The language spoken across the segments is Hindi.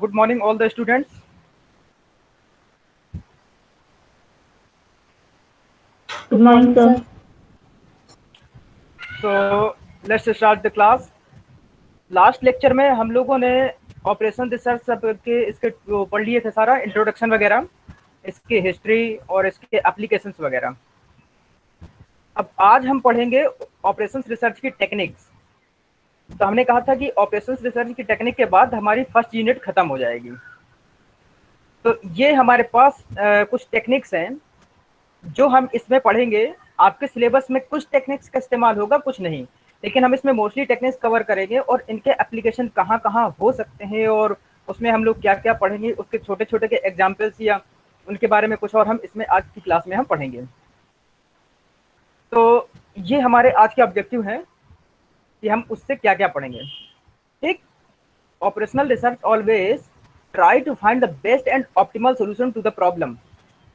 Good morning, all the students. Good morning, sir. So let's start the class. Last lecture में हम लोगों ने ऑपरेशन रिसर्च सब के इसके वो पढ़ लिए थे, सारा इंट्रोडक्शन वगैरह, इसकी हिस्ट्री और इसके एप्लीकेशंस वगैरह। अब आज हम पढ़ेंगे ऑपरेशंस रिसर्च की टेक्निक्स। तो हमने कहा था कि ऑपरेशंस रिसर्च की टेक्निक के बाद हमारी फर्स्ट यूनिट खत्म हो जाएगी। तो ये हमारे पास कुछ टेक्निक्स हैं जो हम इसमें पढ़ेंगे। आपके सिलेबस में कुछ टेक्निक्स का इस्तेमाल होगा, कुछ नहीं, लेकिन हम इसमें मोस्टली टेक्निक्स कवर करेंगे और इनके एप्लीकेशन कहाँ कहाँ हो सकते हैं और उसमें हम लोग क्या क्या पढ़ेंगे, उसके छोटे छोटे के एग्जाम्पल्स या उनके बारे में कुछ और हम इसमें आज की क्लास में हम पढ़ेंगे। तो ये हमारे आज के ऑब्जेक्टिव हैं कि हम उससे क्या क्या पढ़ेंगे। ठीक, operational research always try to find the best and optimal solution to the problem.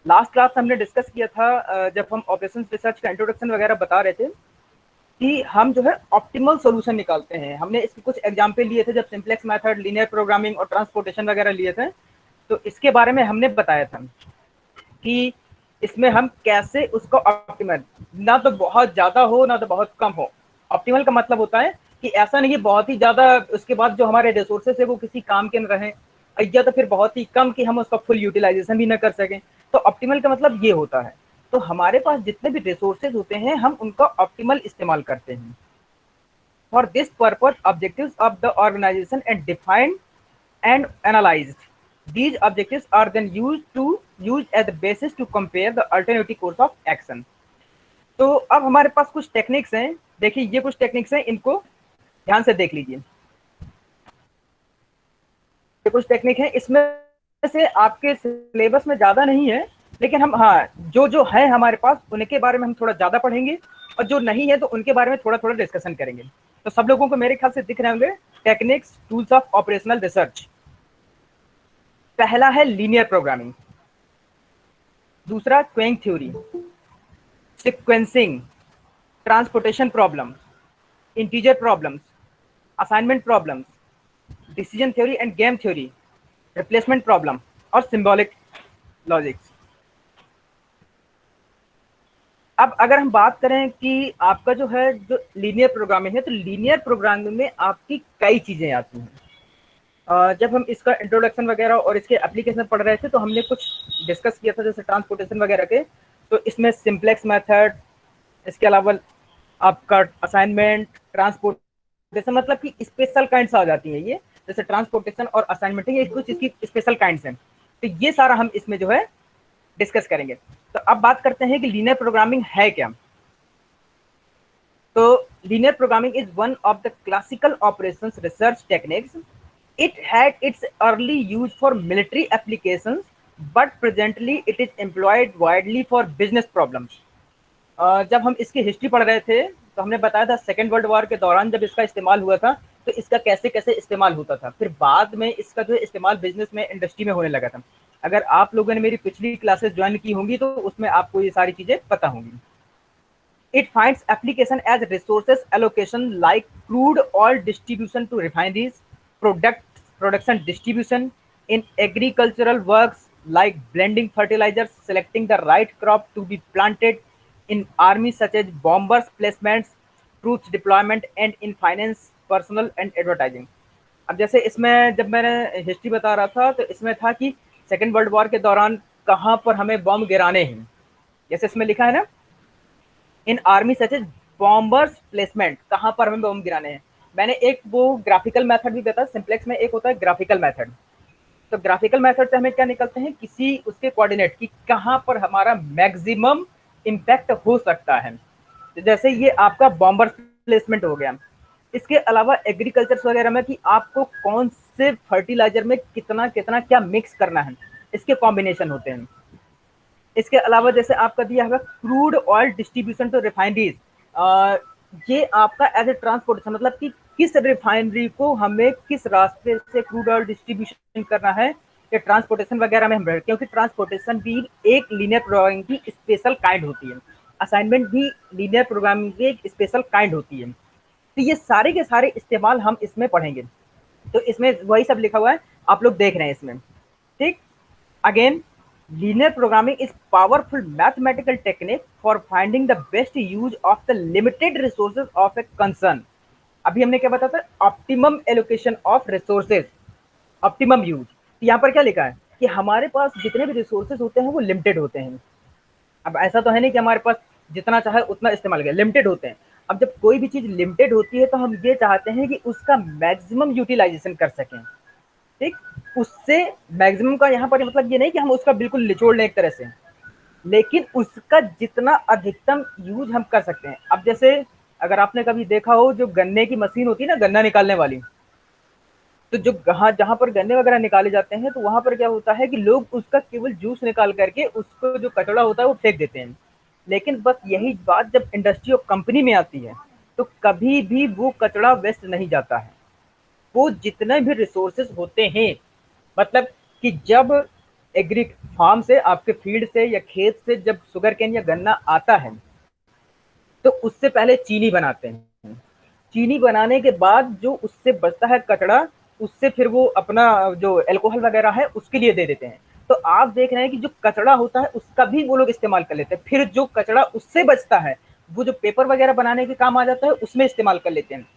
Last class हमने डिस्कस किया था, जब हम ऑपरेशन रिसर्च का इंट्रोडक्शन वगैरह बता रहे थे, कि हम जो है ऑप्टिमल सॉल्यूशन निकालते हैं। हमने इसके कुछ एग्जांपल लिए थे, जब सिंप्लेक्स मेथड, लीनियर प्रोग्रामिंग और ट्रांसपोर्टेशन वगैरह लिए थे। तो इसके बारे में हमने बताया था कि इसमें हम कैसे उसको ऑप्टिमल, ना तो बहुत ज़्यादा हो ना तो बहुत कम हो। ऑप्टिमल का मतलब होता है कि ऐसा नहीं कि बहुत ही ज़्यादा, उसके बाद जो हमारे रिसोर्सेज है वो किसी काम के न रहें, या तो फिर बहुत ही कम कि हम उसका फुल यूटिलाइजेशन भी ना कर सकें। तो ऑप्टिमल का मतलब ये होता है। तो हमारे पास जितने भी रिसोर्सेज होते हैं हम उनका ऑप्टिमल इस्तेमाल करते हैं। For this purpose objectives of the organisation and defined and analyzed. These objectives are then used as the basis to compare the alternative course of action. तो अब हमारे पास कुछ टेक्निक्स हैं। देखिए, ये कुछ टेक्निक्स हैं, इनको ध्यान से देख लीजिए। ये कुछ टेक्निक हैं, इसमें से आपके सिलेबस में ज़्यादा नहीं है, लेकिन हम जो जो है हमारे पास उनके बारे में हम थोड़ा ज़्यादा पढ़ेंगे और जो नहीं है तो उनके बारे में थोड़ा थोड़ा डिस्कशन करेंगे। तो सब लोगों को मेरे ख्याल से दिख रहे होंगे techniques, tools of operational research. पहला है लीनियर प्रोग्रामिंग, दूसरा queuing theory, sequencing, transportation problem, integer problems, assignment problems, decision theory and game theory, replacement problem और सिंबॉलिक लॉजिक्स। अब अगर हम बात करें कि आपका जो है जो लीनियर प्रोग्रामिंग है, तो लीनियर प्रोग्रामिंग में आपकी कई चीज़ें आती हैं। जब हम इसका इंट्रोडक्शन वगैरह और इसके एप्लीकेशन पढ़ रहे थे तो हमने कुछ डिस्कस किया था, जैसे ट्रांसपोर्टेशन वगैरह के। तो इसमें सिंप्लेक्स मेथड, इसके अलावा आपका असाइनमेंट, ट्रांसपोर्टेशन, मतलब कि स्पेशल काइंड्स आ जाती हैं ये, जैसे ट्रांसपोर्टेशन और असाइनमेंट, ये कुछ इसकी स्पेशल काइंड्स हैं। तो ये सारा हम इसमें जो है डिस्कस करेंगे। तो अब बात करते हैं कि लीनियर प्रोग्रामिंग है क्या। तो linear programming is one of the classical operations research techniques. It had its early use for military applications, but presently it is employed widely for business problems. जब हम इसकी हिस्ट्री पढ़ रहे थे तो हमने बताया था सेकेंड वर्ल्ड वॉर के दौरान जब इसका इस्तेमाल हुआ था तो इसका कैसे कैसे इस्तेमाल होता था। फिर बाद में इसका जो है इस्तेमाल बिजनेस में, इंडस्ट्री में होने लगा था। अगर आप लोगों ने मेरी पिछली क्लासेस ज्वाइन की होंगी तो उसमें आपको ये सारी चीज़ें पता होंगी। It finds application as resources allocation like crude oil distribution to refineries, production distribution in agricultural works like blending fertilizers, selecting the right crop to be planted, in army such as bombers placements, troops deployment, and in finance, personal and advertising. अब जैसे इसमें जब मैंने हिस्ट्री बता रहा था तो इसमें था कि सेकेंड वर्ल्ड वॉर के दौरान कहाँ पर हमें बॉम्ब गिराने हैं, जैसे इसमें लिखा है ना, in army such as bombers placement, कहाँ पर हमें बॉम्ब गिराने हैं। मैंने एक वो ग्राफिकल मेथड भी बताया, सिंप्लेक्स में एक होता है ग्राफिकल मेथड। तो ग्राफिकल मेथड से हमें क्या निकलते हैं, किसी उसके कोऑर्डिनेट की कहाँ पर हमारा मैक्सिमम इम्पैक्ट हो सकता है। तो जैसे ये आपका बॉम्बर प्लेसमेंट हो गया। इसके अलावा एग्रीकल्चर वगैरह में कि आपको कौन से फर्टिलाइजर में कितना कितना क्या मिक्स करना है, इसके कॉम्बिनेशन होते हैं। इसके अलावा जैसे आपका दिया होगा crude oil distribution to refineries, ये आपका एज ए ट्रांसपोर्टेशन, मतलब कि किस रिफाइनरी को हमें किस रास्ते से क्रूड ऑयल डिस्ट्रीब्यूशन करना है, ये ट्रांसपोर्टेशन वगैरह में हम रहे, क्योंकि ट्रांसपोर्टेशन भी एक लीनियर प्रोग्रामिंग की स्पेशल काइंड होती है, असाइनमेंट भी लीनियर प्रोग्रामिंग की एक स्पेशल काइंड होती है। तो ये सारे के सारे इस्तेमाल हम इसमें पढ़ेंगे। तो इसमें वही सब लिखा हुआ है आप लोग देख रहे हैं इसमें, ठीक। Again, linear programming is powerful mathematical technique for finding the best use of the limited resources of a concern. अभी हमने क्या बताया था, optimum allocation of resources, optimum use. यहाँ पर क्या लिखा है कि हमारे पास जितने भी रिसोर्सेज होते हैं वो लिमिटेड होते हैं। अब ऐसा तो है नहीं कि हमारे पास जितना चाहे उतना इस्तेमाल करें, लिमिटेड होते हैं। अब जब कोई भी चीज लिमिटेड होती है तो हम ये चाहते हैं कि उसका मैक्सिमम यूटिलाइजेशन कर सकें, ठीक। उससे मैक्सिमम का यहाँ पर मतलब ये नहीं कि हम उसका बिल्कुल निचोड़ लें एक तरह से, लेकिन उसका जितना अधिकतम यूज हम कर सकते हैं। अब जैसे अगर आपने कभी देखा हो, जो गन्ने की मशीन होती है ना, गन्ना निकालने वाली, तो जो जहाँ पर गन्ने वगैरह निकाले जाते हैं तो वहां पर क्या होता है कि लोग उसका केवल जूस निकाल करके उसको जो कचरा होता है वो फेंक देते हैं। लेकिन बस यही बात जब इंडस्ट्री और कंपनी में आती है तो कभी भी वो कचरा वेस्ट नहीं जाता है। वो जितने भी रिसोर्सेज होते हैं, मतलब कि जब एग्री फार्म से, आपके फील्ड से या खेत से जब शुगर केन या गन्ना आता है तो उससे पहले चीनी बनाते हैं। चीनी बनाने के बाद जो उससे बचता है कचरा, उससे फिर वो अपना जो अल्कोहल वगैरह है उसके लिए दे देते हैं। तो आप देख रहे हैं कि जो कचरा होता है उसका भी वो लोग इस्तेमाल कर लेते हैं। फिर जो कचरा उससे बचता है वो जो पेपर वगैरह बनाने के काम आ जाता है उसमें इस्तेमाल कर लेते हैं।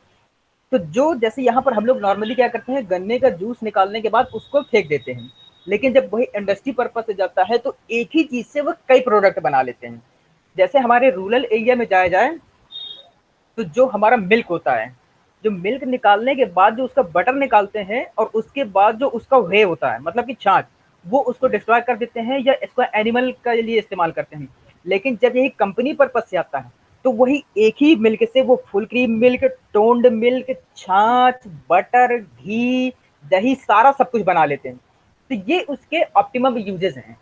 तो जो जैसे यहाँ पर हम लोग नॉर्मली क्या करते हैं, गन्ने का जूस निकालने के बाद उसको फेंक देते हैं, लेकिन जब वही इंडस्ट्री पर्पज से जाता है तो एक ही चीज से वो कई प्रोडक्ट बना लेते हैं। जैसे हमारे रूरल एरिया में जाया जाए तो जो हमारा मिल्क होता है, जो मिल्क निकालने के बाद जो उसका बटर निकालते हैं और उसके बाद जो उसका वे होता है, मतलब कि छाछ, वो उसको डिस्ट्रॉय कर देते हैं या इसको एनिमल के लिए इस्तेमाल करते हैं। लेकिन जब यही कंपनी पर्पज से आता है तो वही एक ही मिल्क से वो full cream milk, toned milk, छाछ, बटर, घी, दही, सारा सब कुछ बना लेते हैं। तो ये उसके ऑप्टिमम यूजेस हैं,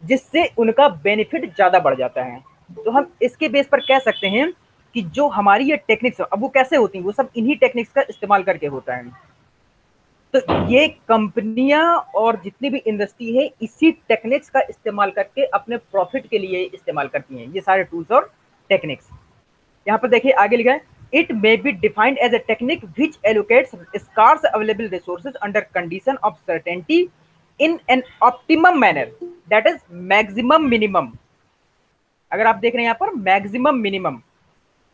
जिससे उनका बेनिफिट ज्यादा बढ़ जाता है। तो हम इसके बेस पर कह सकते हैं कि जो हमारी ये टेक्निक्स, अब वो कैसे होती हैं, वो सब इन्हीं टेक्निक्स का इस्तेमाल करके होता है। तो ये कंपनियां और जितनी भी इंडस्ट्री है इसी टेक्निक्स का इस्तेमाल करके अपने प्रॉफिट के लिए इस्तेमाल करती हैं, ये सारे टूल्स और टेक्निक्स। यहाँ पर देखिए आगे लिखा है, it may be defined as a technique which allocates scarce available resources under condition of certainty in an optimum manner, that is maximum minimum. अगर आप देख रहे हैं यहाँ पर मैक्सिमम मिनिमम,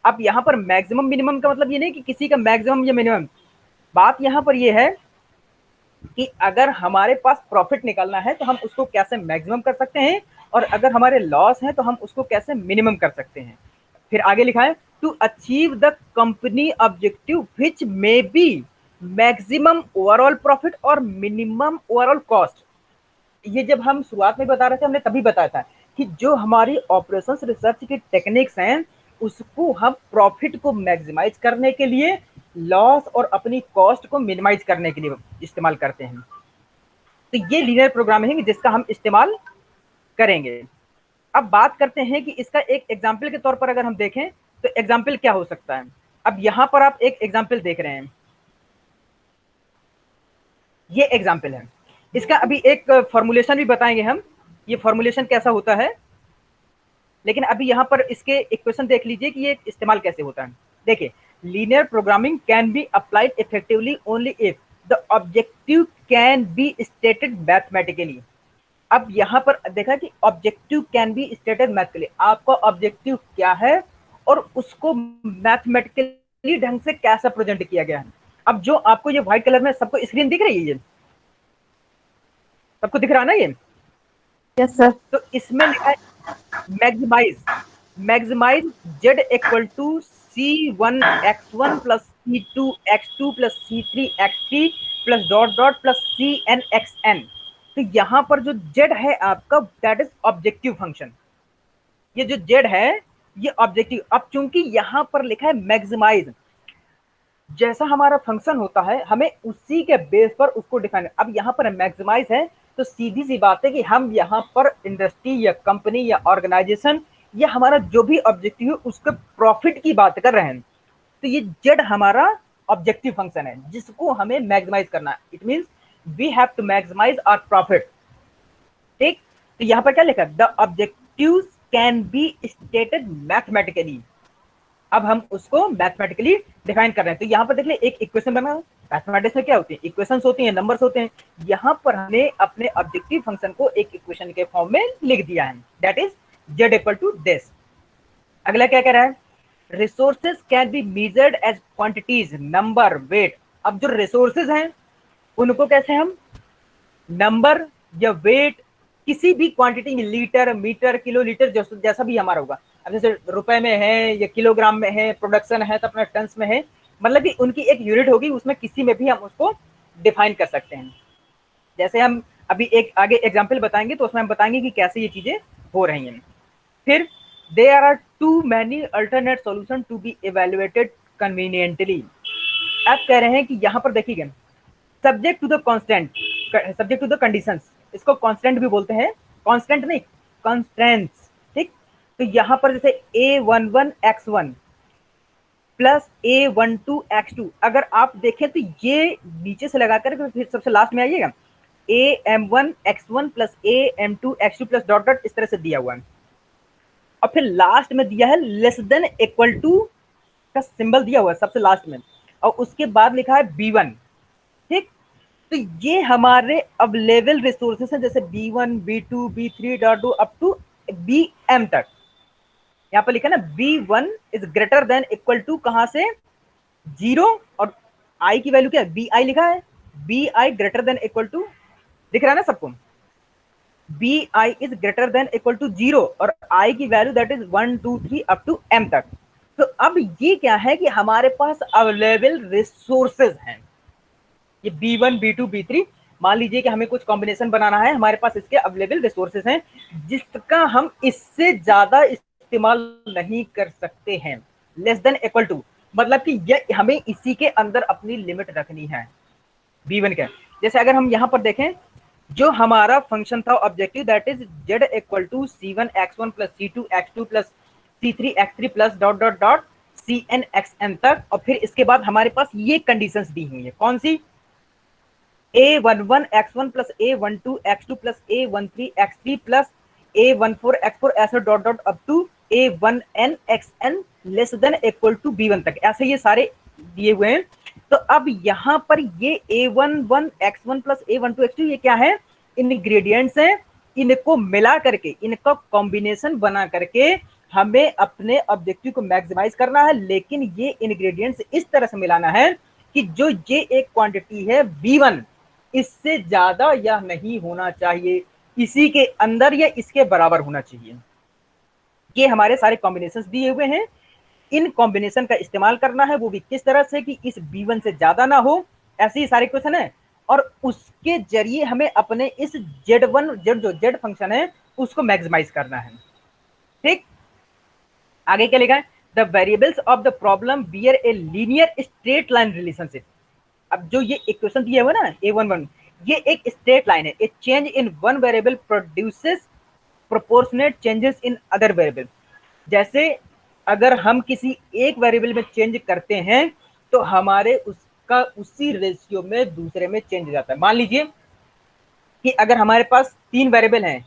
अब यहाँ पर मैक्सिमम मिनिमम का मतलब ये नहीं कि किसी का मैक्सिमम या मिनिमम। बात यहाँ पर ये है कि अगर हमारे पास प्रॉफिट निकालना है तो हम उसको कैसे मैक्सिमम कर सकते हैं, और अगर हमारे लॉस है तो हम उसको कैसे मिनिमम कर सकते हैं। फिर आगे लिखा है, to achieve the company objective which may be maximum overall profit और मिनिमम ओवरऑल कॉस्ट। ये जब हम शुरुआत में बता रहे थे हमने तभी बताया था कि जो हमारी ऑपरेशंस रिसर्च की टेक्निक्स हैं उसको हम प्रॉफिट को मैक्सिमाइज करने के लिए, लॉस और अपनी कॉस्ट को मिनिमाइज करने के लिए इस्तेमाल करते हैं। तो ये लीनियर प्रोग्रामिंग जिसका हम इस्तेमाल करेंगे। अब बात करते हैं कि इसका एक एग्जाम्पल के तौर पर अगर हम देखें तो एग्जाम्पल क्या हो सकता है। अब यहां पर आप एक एग्जाम्पल देख रहे हैं, ये एग्जाम्पल है। इसका अभी एक फॉर्मुलेशन भी बताएंगे हम, ये फॉर्मुलेशन कैसा होता है। लेकिन अभी यहाँ पर इसके इक्वेशन देख लीजिए कि ये इस्तेमाल कैसे होता है। देखिए, linear programming can be applied effectively only if the objective can be stated mathematically. अब यहाँ पर देखा कि objective can be stated mathematically, आपका ऑब्जेक्टिव क्या है और उसको मैथमेटिकली ढंग से कैसा प्रेजेंट किया गया है। अब जो आपको ये व्हाइट कलर में सबको स्क्रीन दिख रही है, ये सबको दिख रहा है ना ये? Yes sir. तो इसमें लिखा है maximise, maximise Z equal to C1x1 plus C2x2 plus C3x3 plus dot dot plus CNxn। तो यहाँ पर जो जेड है आपका दैट इज ऑब्जेक्टिव फंक्शन। ये जो जेड है ये ऑब्जेक्टिव। अब चूंकि यहाँ पर लिखा है मैक्सिमाइज, जैसा हमारा फंक्शन होता है हमें उसी के बेस पर उसको डिफाइन। अब यहाँ पर मैक्सिमाइज है तो सीधी सी बात है कि हम यहाँ पर इंडस्ट्री या कंपनी या ऑर्गेनाइजेशन या हमारा जो भी ऑब्जेक्टिव है उसके प्रॉफिट की बात कर रहे हैं। तो ये जेड हमारा ऑब्जेक्टिव फंक्शन है जिसको हमें मैक्सिमाइज करना है। It means we have to maximise our profit, ठीक। तो यहाँ पर क्या लिखा है, the objective can be stated mathematically. अब हम उसको मैथमेटिकली डिफाइन कर रहे हैं। तो यहाँ पर देख ले एक इक्वेशन बना, मैथमेटिक्स में क्या होती है, इक्वेशंस होती हैं, नंबर्स होते हैं। यहाँ पर हमने अपने ऑब्जेक्टिव फंक्शन को एक इक्वेशन के फॉर्म में लिख दिया है, that is z equal to this. अगला क्या कह रहा है, resources can be measured as quantities, number, weight. अब जो रिसोर्सेज हैं उनको कैसे हम नंबर या वेट, किसी भी क्वांटिटी में, लीटर, मीटर, किलो, लीटर, जैसा भी हमारा होगा। अब जैसे रुपए में है या किलोग्राम में है, प्रोडक्शन है तो अपना टन्स में है, मतलब कि उनकी एक यूनिट होगी, उसमें किसी में भी हम उसको डिफाइन कर सकते हैं। जैसे हम अभी एक आगे एग्जाम्पल बताएंगे तो उसमें हम बताएंगे कि कैसे ये चीजें हो रही हैं। फिर there are too many alternate solution to be evaluated conveniently. आप कह रहे हैं कि यहाँ पर देखिए, subject to the constant, subject to the conditions, इसको कांस्टेंट भी बोलते हैं, कांस्टेंट नहीं, कंस्ट्रेंट्स। ठीक, तो यहाँ पर जैसे a11x1 प्लस a12x2, अगर आप देखें तो ये नीचे से लगाकर फिर सबसे लास्ट में आइएगा, am1x1 plus am2x2 plus dot dot, इस तरह से दिया हुआ है। और फिर लास्ट में दिया है लेस देन इक्वल टू का सिंबल दिया हुआ है सबसे लास्ट में, और उसके बाद लिखा है b1। ठीक, तो ये हमारे अवेलेबल रिसोर्सेस हैं, जैसे B1, B2, B3 dot do up to BM तक। यहाँ पर लिखा है ना, B1 is greater than equal to, कहां से, 0, और I की वैल्यू क्या है, BI लिखा है, BI greater than equal to, दिख रहा है ना सबको, BI is greater than equal to 0, और I की value that is 1 2 3 up to M तक। तो अब ये क्या है कि हमारे पास अवेलेबल रिसोर्सेज हैं, ये B1, B2, B3, मान लीजिए कि हमें कुछ कॉम्बिनेशन बनाना है, हमारे पास इसके अवेलेबल रिसोर्सेज हैं जिसका हम इससे ज्यादा इस्तेमाल नहीं कर सकते हैं, लेस देन इक्वल टू, मतलब कि ये हमें इसी के अंदर अपनी लिमिट रखनी है B1 का। जैसे अगर हम यहाँ पर देखें, जो हमारा फंक्शन था objective, that is z equal to c1x1 plus c2x2 plus c3x3 plus dot dot dot cnxn तक, और फिर इसके बाद हमारे पास ये कंडीशंस दी हुई है, कौन सी, a11x1 plus a12x2 plus a13x3 plus a14x4 ऐसे dot dot up to a1nxn less than equal to b1 तक, ऐसे ये सारे दिए हुए हैं। तो अब यहाँ पर ये a11x1 प्लस a12x2 ये क्या है, इंग्रेडिएंट्स हैं, इनको मिला करके, इनका कॉम्बिनेशन बना करके हमें अपने ऑब्जेक्टिव को मैक्सिमाइज करना है। लेकिन ये इंग्रेडिएंट्स इस तरह से मिलाना है कि जो ये एक क्वांटिटी है B1, इससे ज्यादा या नहीं होना चाहिए, इसी के अंदर या इसके बराबर होना चाहिए। ये हमारे सारे कॉम्बिनेशन दिए हुए हैं, इन कॉम्बिनेशन का इस्तेमाल करना है, वो भी किस तरह से कि इस B1 से ज्यादा ना हो, ऐसे ही सारे क्वेश्चन है। और उसके जरिए हमें अपने इस Z1, जो Z फंक्शन है उसको मैक्सिमाइज करना है। ठीक, आगे क्या लिखा है, the variables of the problem bear a linear straight line relationship. अब जो ये इक्वेशन दिया हुआ ना a11, ये एक स्ट्रेट लाइन है, ए change in one variable produces proportionate changes in other variable. जैसे अगर हम किसी एक वेरिएबल में चेंज करते हैं तो हमारे उसका उसी रेशियो में दूसरे में चेंज हो जाता है। मान लीजिए कि अगर हमारे पास 3 वेरिएबल हैं,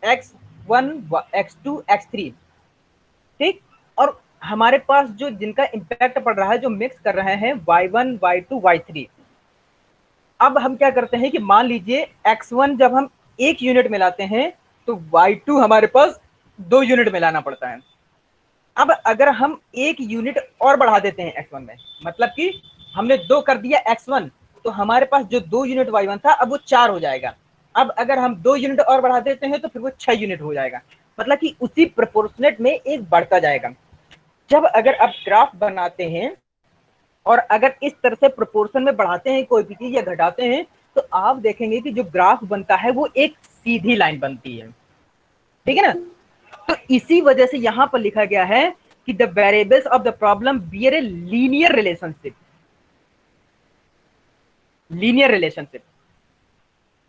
x1, x2, x3, ठीक, और हमारे पास जो जिनका इंपैक्ट पड़ रहा है, जो मिक्स कर रहे हैं y1, y2, y3। अब हम क्या करते हैं कि मान लीजिए x1 जब हम 1 यूनिट मिलाते हैं तो y2 हमारे पास 2 यूनिट मिलाना पड़ता है। अब अगर हम 1 यूनिट और बढ़ा देते हैं x1 में, मतलब कि हमने 2 कर दिया x1, तो हमारे पास जो 2 यूनिट y1 था अब वो 4 हो जाएगा। अब अगर हम 2 यूनिट और बढ़ा देते हैं तो फिर वो 6 यूनिट हो जाएगा, मतलब कि उसी प्रोपोर्शनेट में एक बढ़ता जाएगा। जब अगर आप ग्राफ बनाते हैं और अगर इस तरह से प्रोपोर्शन में बढ़ाते हैं कोई भी चीज या घटाते हैं, तो आप देखेंगे कि जो ग्राफ बनता है वो एक सीधी लाइन बनती है। ठीक है ना, तो इसी वजह से यहां पर लिखा गया है कि the variables of the problem bear a linear relationship, linear relationship.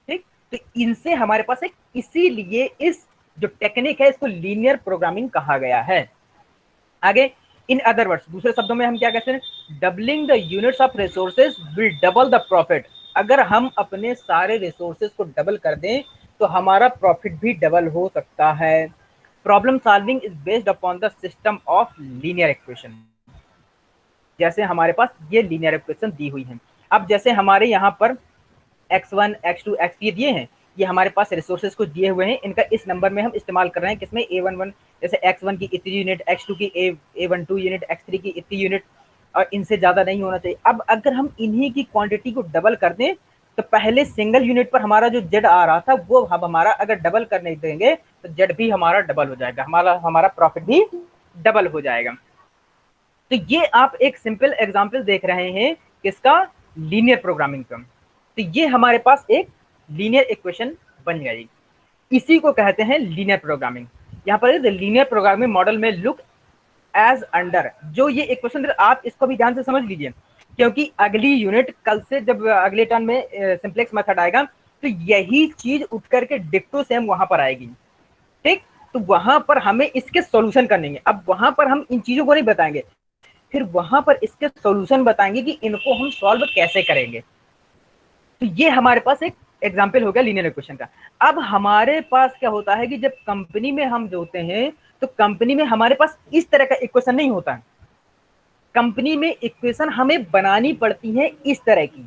ठीक, तो इनसे हमारे पास एक, इसीलिए इस जो टेक्निक है इसको लीनियर प्रोग्रामिंग कहा गया है। आगे, इन अदर वर्ड्स, दूसरे शब्दों में हम क्या कहते हैं, doubling the units of resources will double the profit. अगर हम अपने सारे रिसोर्सेज को डबल कर दें तो हमारा प्रॉफिट भी डबल हो सकता है। Problem solving is based upon the system of linear equation. जैसे हमारे पास ये लीनियर इक्वेशन दी हुई है, अब जैसे हमारे यहाँ पर x1, x2, x3 दिए हैं, ये हमारे पास रिसोर्सेज को दिए हुए हैं, इनका इस नंबर में हम इस्तेमाल कर रहे हैं किसमें, A11, जैसे x1 की इतनी यूनिट, x2 की A12 यूनिट, x3 की इतनी यूनिट, और इनसे ज़्यादा नहीं होना चाहिए। अब अगर हम इन्हीं की क्वांटिटी को डबल कर दें तो पहले सिंगल यूनिट पर हमारा जो जेड आ रहा था वो अब हमारा अगर डबल करने देंगे तो जेड भी हमारा डबल हो जाएगा, हमारा प्रॉफिट भी डबल हो जाएगा। तो ये आप एक सिंपल एग्जांपल देख रहे हैं किसका, लीनियर प्रोग्रामिंग का। तो ये हमारे पास एक लीनियर इक्वेशन बन गई, इसी को कहते हैं लीनियर प्रोग्रामिंग। यहाँ पर लीनियर प्रोग्रामिंग मॉडल में लुक एज अंडर, जो ये इक्वेशन आप इसको भी ध्यान से समझ लीजिए, क्योंकि अगली यूनिट कल से जब अगले टर्न में सिंप्लेक्स मेथड आएगा तो यही चीज उठ करके डिक्टो सेम वहां पर आएगी, ठीक। तो वहां पर हमें इसके सॉल्यूशन करने हैं। अब वहां पर हम इन चीजों को नहीं बताएंगे, फिर वहां पर इसके सॉल्यूशन बताएंगे कि इनको हम सॉल्व कैसे करेंगे। तो ये हमारे पास एक एग्जाम्पल हो गया लीनियर इक्वेशन का। अब हमारे पास क्या होता है कि जब कंपनी में हम जोड़ते हैं तो कंपनी में हमारे पास इस तरह का इक्वेशन नहीं होता है, कंपनी में इक्वेशन हमें बनानी पड़ती है इस तरह की।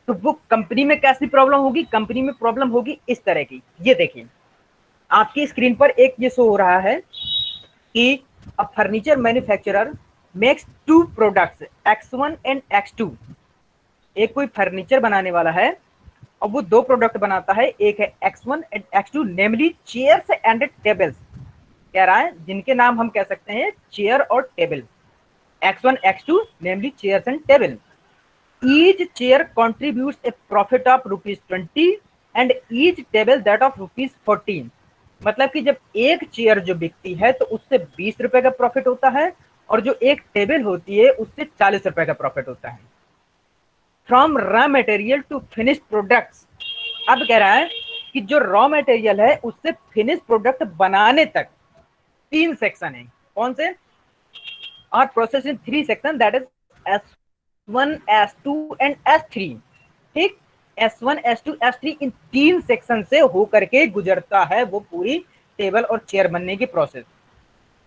तो वो कंपनी में कैसी प्रॉब्लम होगी, कंपनी में प्रॉब्लम होगी इस तरह की। ये देखिए आपकी स्क्रीन पर एक ये शो हो रहा है कि a furniture manufacturer makes two products X1 and X2। एक कोई फर्नीचर बनाने वाला है और वो दो प्रोडक्ट बनाता है, एक है X1 and X2, namely chairs and tables. कह रहा है जिनके नाम हम कह सकते हैं चेयर और table, X1, X2, namely chairs and table. Each chair contributes a profit of ₹20 and each table that of ₹14। मतलब कि जब एक चेयर जो बिकती है तो उससे 20 रुपए का प्रॉफिट होता है और जो एक टेबल होती है उससे 40 रुपए का प्रॉफिट होता है। From raw material to finish products, अब कह रहा है कि जो रॉ मटेरियल है उससे फिनिश प्रोडक्ट बनाने तक 3 सेक्शन है। कौन से, are processed in 3 section, that is S1, S2 and S3, ठीक। S1, S2, S3 इन 3 सेक्शन से होकर के गुजरता है वो पूरी टेबल और चेयर बनने की process.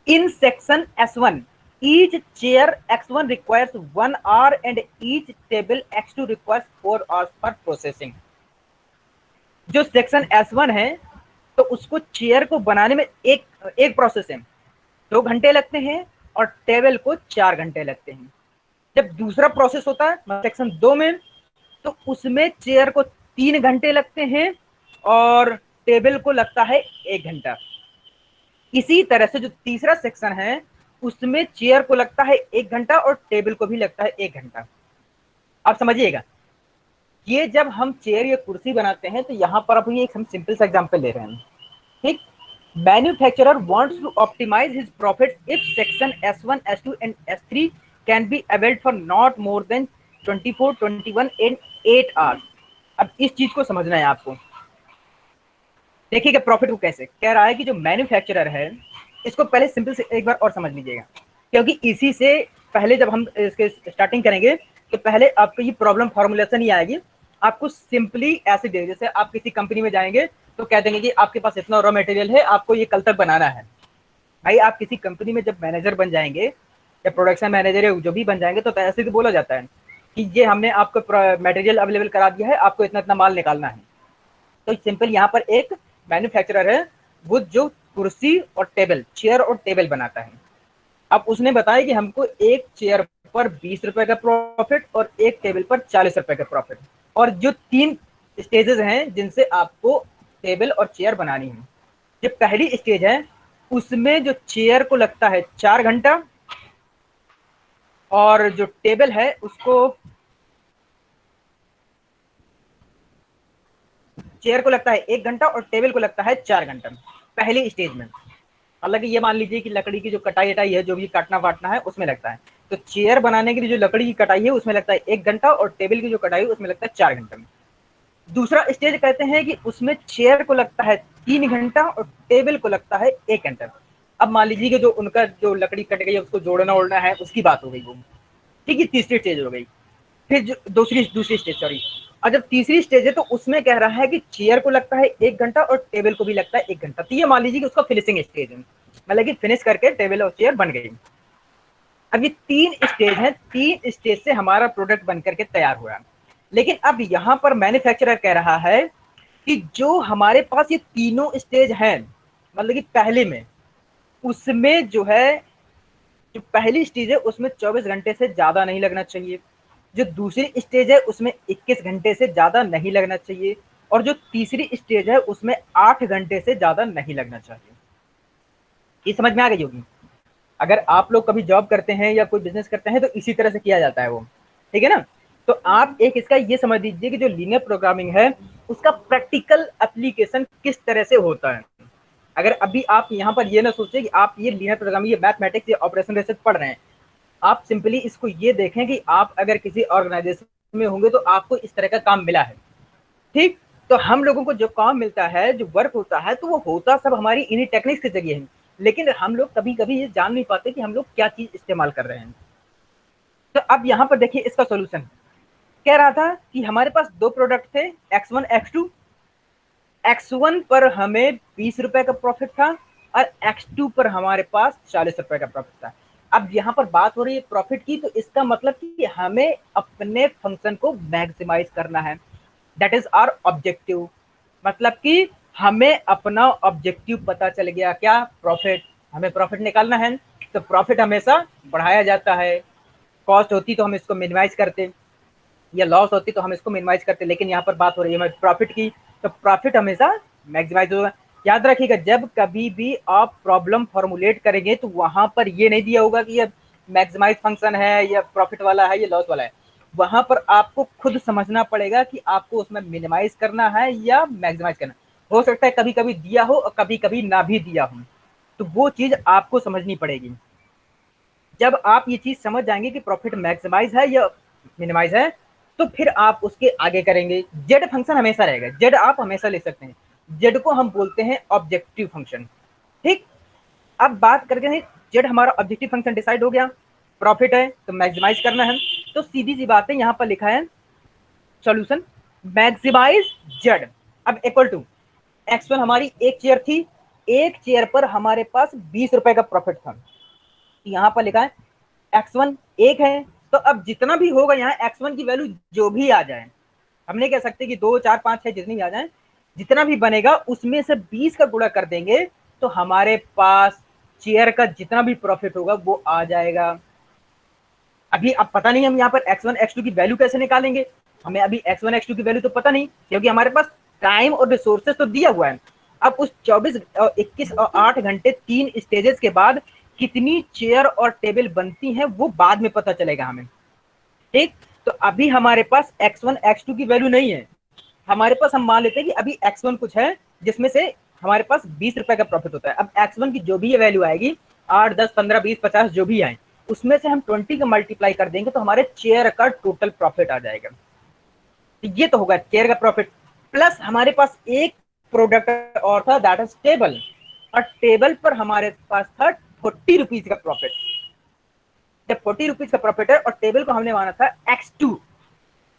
In section S1 each chair X1 requires 1 hour and each table X2 requires 4 hours for processing। जो सेक्शन S1 है तो उसको चेयर को बनाने में एक प्रोसेस है, 2 घंटे लगते हैं और टेबल को 4 घंटे लगते हैं। जब दूसरा प्रोसेस होता है सेक्शन 2 में तो उसमें चेयर को 3 घंटे लगते हैं और टेबल को लगता है 1 घंटा। इसी तरह से जो तीसरा सेक्शन है उसमें चेयर को लगता है 1 घंटा और टेबल को भी लगता है 1 घंटा। आप समझिएगा, ये जब हम चेयर या कुर्सी बनाते हैं तो यहाँ पर अभी एक हम सिंपल सा एग्जांपल ले रहे हैं, ठीक। Manufacturer wants to optimize his profits if section S1, S2 and S3 can be availed for not more than 24, 21 and 8 hours। अब इस चीज को समझना है आपको। देखिएगा प्रॉफिट को कैसे कह रहा है कि जो मैन्युफैक्चरर है, इसको पहले सिंपल से एक बार और समझ लीजिएगा, क्योंकि इसी से पहले जब हम इसके स्टार्टिंग करेंगे तो पहले आपको ये प्रॉब्लम फॉर्मुलेशन ही आएगी। आपको सिंपली ऐसे दे, जैसे आप किसी कंपनी में जाएंगे तो कह देंगे कि आपके पास इतना रॉ मटेरियल है, आपको ये कल तक बनाना है। भाई आप किसी कंपनी में जब मैनेजर बन जाएंगे या प्रोडक्शन मैनेजर या जो भी बन जाएंगे तो ऐसे तो बोला जाता है कि ये हमने आपको मटेरियल अवेलेबल करा दिया है, आपको इतना इतना माल निकालना है। तो सिंपल यहाँ पर एक मैन्युफैक्चरर है वो जो कुर्सी और टेबल, चेयर और टेबल बनाता है। अब उसने बताया कि हमको एक चेयर पर 20 रुपए का प्रॉफिट और एक टेबल पर 40 रुपए का प्रॉफिट, और जो 3 स्टेजेस हैं जिनसे आपको टेबल और चेयर बनानी है। जो पहली स्टेज है उसमें जो चेयर को लगता है 4 घंटा और जो टेबल है उसको, चेयर को लगता है 1 घंटा और टेबल को लगता है 4 घंटा पहली स्टेज में। हालांकि ये मान लीजिए कि लकड़ी की जो कटाई वटाई है, जो भी काटना वाटना है उसमें लगता है, तो चेयर बनाने के लिए जो लकड़ी की कटाई है उसमें लगता है 1 घंटा और टेबल की जो कटाई है उसमें लगता है 4 घंटा। दूसरा स्टेज कहते हैं कि उसमें चेयर को लगता है 3 घंटा और टेबल को लगता है 1 घंटा। अब मान लीजिए कि जो उनका जो लकड़ी कट गई है उसको जोड़ना ओड़ना है उसकी बात हो गई वो, ठीक है, तीसरी स्टेज हो गई। फिर जो दूसरी स्टेज, सॉरी, और जब तीसरी स्टेज है तो उसमें कह रहा है कि चेयर को लगता है 1 घंटा और टेबल को भी लगता है 1 घंटा। तो ये मान लीजिए कि उसका फिनिशिंग स्टेज है, मतलब कि फिनिश करके टेबल और चेयर बन गई। अब ये 3 स्टेज है, 3 स्टेज से हमारा प्रोडक्ट बन करके तैयार हुआ। लेकिन अब यहाँ पर मैन्युफैक्चरर कह रहा है कि जो हमारे पास ये तीनों स्टेज हैं, मतलब कि पहले में, उसमें जो है, जो पहली स्टेज है उसमें 24 घंटे से ज्यादा नहीं लगना चाहिए, जो दूसरी स्टेज है उसमें 21 घंटे से ज्यादा नहीं लगना चाहिए, और जो तीसरी स्टेज है उसमें 8 घंटे से ज्यादा नहीं लगना चाहिए। ये समझ में आ गई होगी। अगर आप लोग कभी जॉब करते हैं या कोई बिजनेस करते हैं तो इसी तरह से किया जाता है वो, ठीक है ना। तो आप एक इसका ये समझ लीजिए कि जो लीनियर प्रोग्रामिंग है उसका प्रैक्टिकल एप्लीकेशन किस तरह से होता है। अगर अभी आप यहाँ पर ये ना सोचे कि आप ये लीनियर प्रोग्रामिंग, ये मैथमेटिक्स, ये ऑपरेशन रिसर्च पढ़ रहे हैं, आप सिंपली इसको ये देखें कि आप अगर किसी ऑर्गेनाइजेशन में होंगे तो आपको इस तरह का काम मिला है, ठीक। तो हम लोगों को जो काम मिलता है, जो वर्क होता है, तो वो होता सब हमारी इन्हीं टेक्निक्स के जरिए है, लेकिन हम लोग कभी कभी ये जान नहीं पाते कि हम लोग क्या चीज इस्तेमाल कर रहे हैं। तो अब यहाँ पर देखिए इसका सोल्यूशन कह रहा था कि हमारे पास दो प्रोडक्ट थे, X1 X2। X1 पर हमें 20 रुपए का प्रॉफिट था और X2 पर हमारे पास 40 रुपए का प्रॉफिट था। अब यहाँ पर बात हो रही है प्रॉफिट की, तो इसका मतलब कि हमें अपने फंक्शन को मैक्सिमाइज करना है, दैट इज आवर ऑब्जेक्टिव। मतलब कि हमें अपना ऑब्जेक्टिव पता चल गया, क्या, प्रॉफिट। हमें प्रॉफिट निकालना है, तो प्रॉफिट हमेशा बढ़ाया जाता है। कॉस्ट होती तो हम इसको मिनिमाइज करते, या लॉस होती तो हम इसको मिनिमाइज करते, लेकिन यहाँ पर बात हो रही है हमें प्रॉफिट की, तो प्रॉफिट हमेशा मैक्सिमाइज होगा। याद रखिएगा, जब कभी भी आप प्रॉब्लम फॉर्मुलेट करेंगे तो वहां पर ये नहीं दिया होगा कि ये मैक्सिमाइज फंक्शन है या प्रॉफिट वाला है या लॉस वाला है। वहां पर आपको खुद समझना पड़ेगा कि आपको उसमें मिनिमाइज करना है या मैक्सिमाइज करना। हो सकता है कभी कभी दिया हो और कभी कभी ना भी दिया हो, तो वो चीज आपको समझनी पड़ेगी। जब आप ये चीज समझ जाएंगे कि प्रॉफिट मैक्सिमाइज है या मिनिमाइज है, तो फिर आप उसके आगे करेंगे। जेड फंक्शन हमेशा रहेगा, जेड आप हमेशा ले सकते हैं, जेड को हम बोलते हैं ऑब्जेक्टिव फंक्शन, ठीक। अब बात करके हैं, जेड हमारा ऑब्जेक्टिव फंक्शन डिसाइड हो गया, प्रॉफिट है तो मैक्सिमाइज करना है, तो सीधी सी बात है, यहाँ पर लिखा है सॉल्यूशन मैक्सिमाइज जेड। अब इक्वल टू X1 हमारी एक चेयर थी, एक चेयर पर हमारे पास 20 रुपए का प्रॉफिट था, यहाँ पर लिखा है X1 एक है, तो अब जितना भी होगा यहाँ X1 की वैल्यू जो भी आ जाए, हम नहीं कह सकते कि 2 4 5 6 जितनी भी आ जाए, जितना भी बनेगा उसमें से 20 का गुणा कर देंगे तो हमारे पास चेयर का जितना भी प्रॉफिट होगा वो आ जाएगा। अभी अब पता नहीं हम यहाँ पर X1 X2 की वैल्यू कैसे निकालेंगे, हमें अभी X1 X2 की वैल्यू तो पता नहीं, क्योंकि हमारे पास टाइम और रिसोर्सेज तो दिया हुआ है। अब उस 24 और 21 और 8 घंटे 3 स्टेजेस के बाद कितनी चेयर और टेबल बनती हैं वो बाद में पता चलेगा हमें, ठीक। तो अभी हमारे पास X1 X2 की वैल्यू नहीं है, हमारे पास, हम मान लेते हैं कि अभी X1 कुछ है जिसमें से हमारे पास 20 रुपए का प्रॉफिट होता है। अब X1 की जो भी वैल्यू आएगी, 8 10 15 20 50 जो भी आए, उसमें से हम 20 का मल्टीप्लाई कर देंगे तो हमारे चेयर का टोटल प्रॉफिट आ जाएगा। तो ये तो होगा चेयर का प्रॉफिट, प्लस हमारे पास एक प्रोडक्ट और था, दैट इज टेबल, और टेबल पर हमारे पास था 40 रुपीज का प्रॉफिट। जब 40 रुपीज का प्रॉफिट है और टेबल को हमने माना था X2,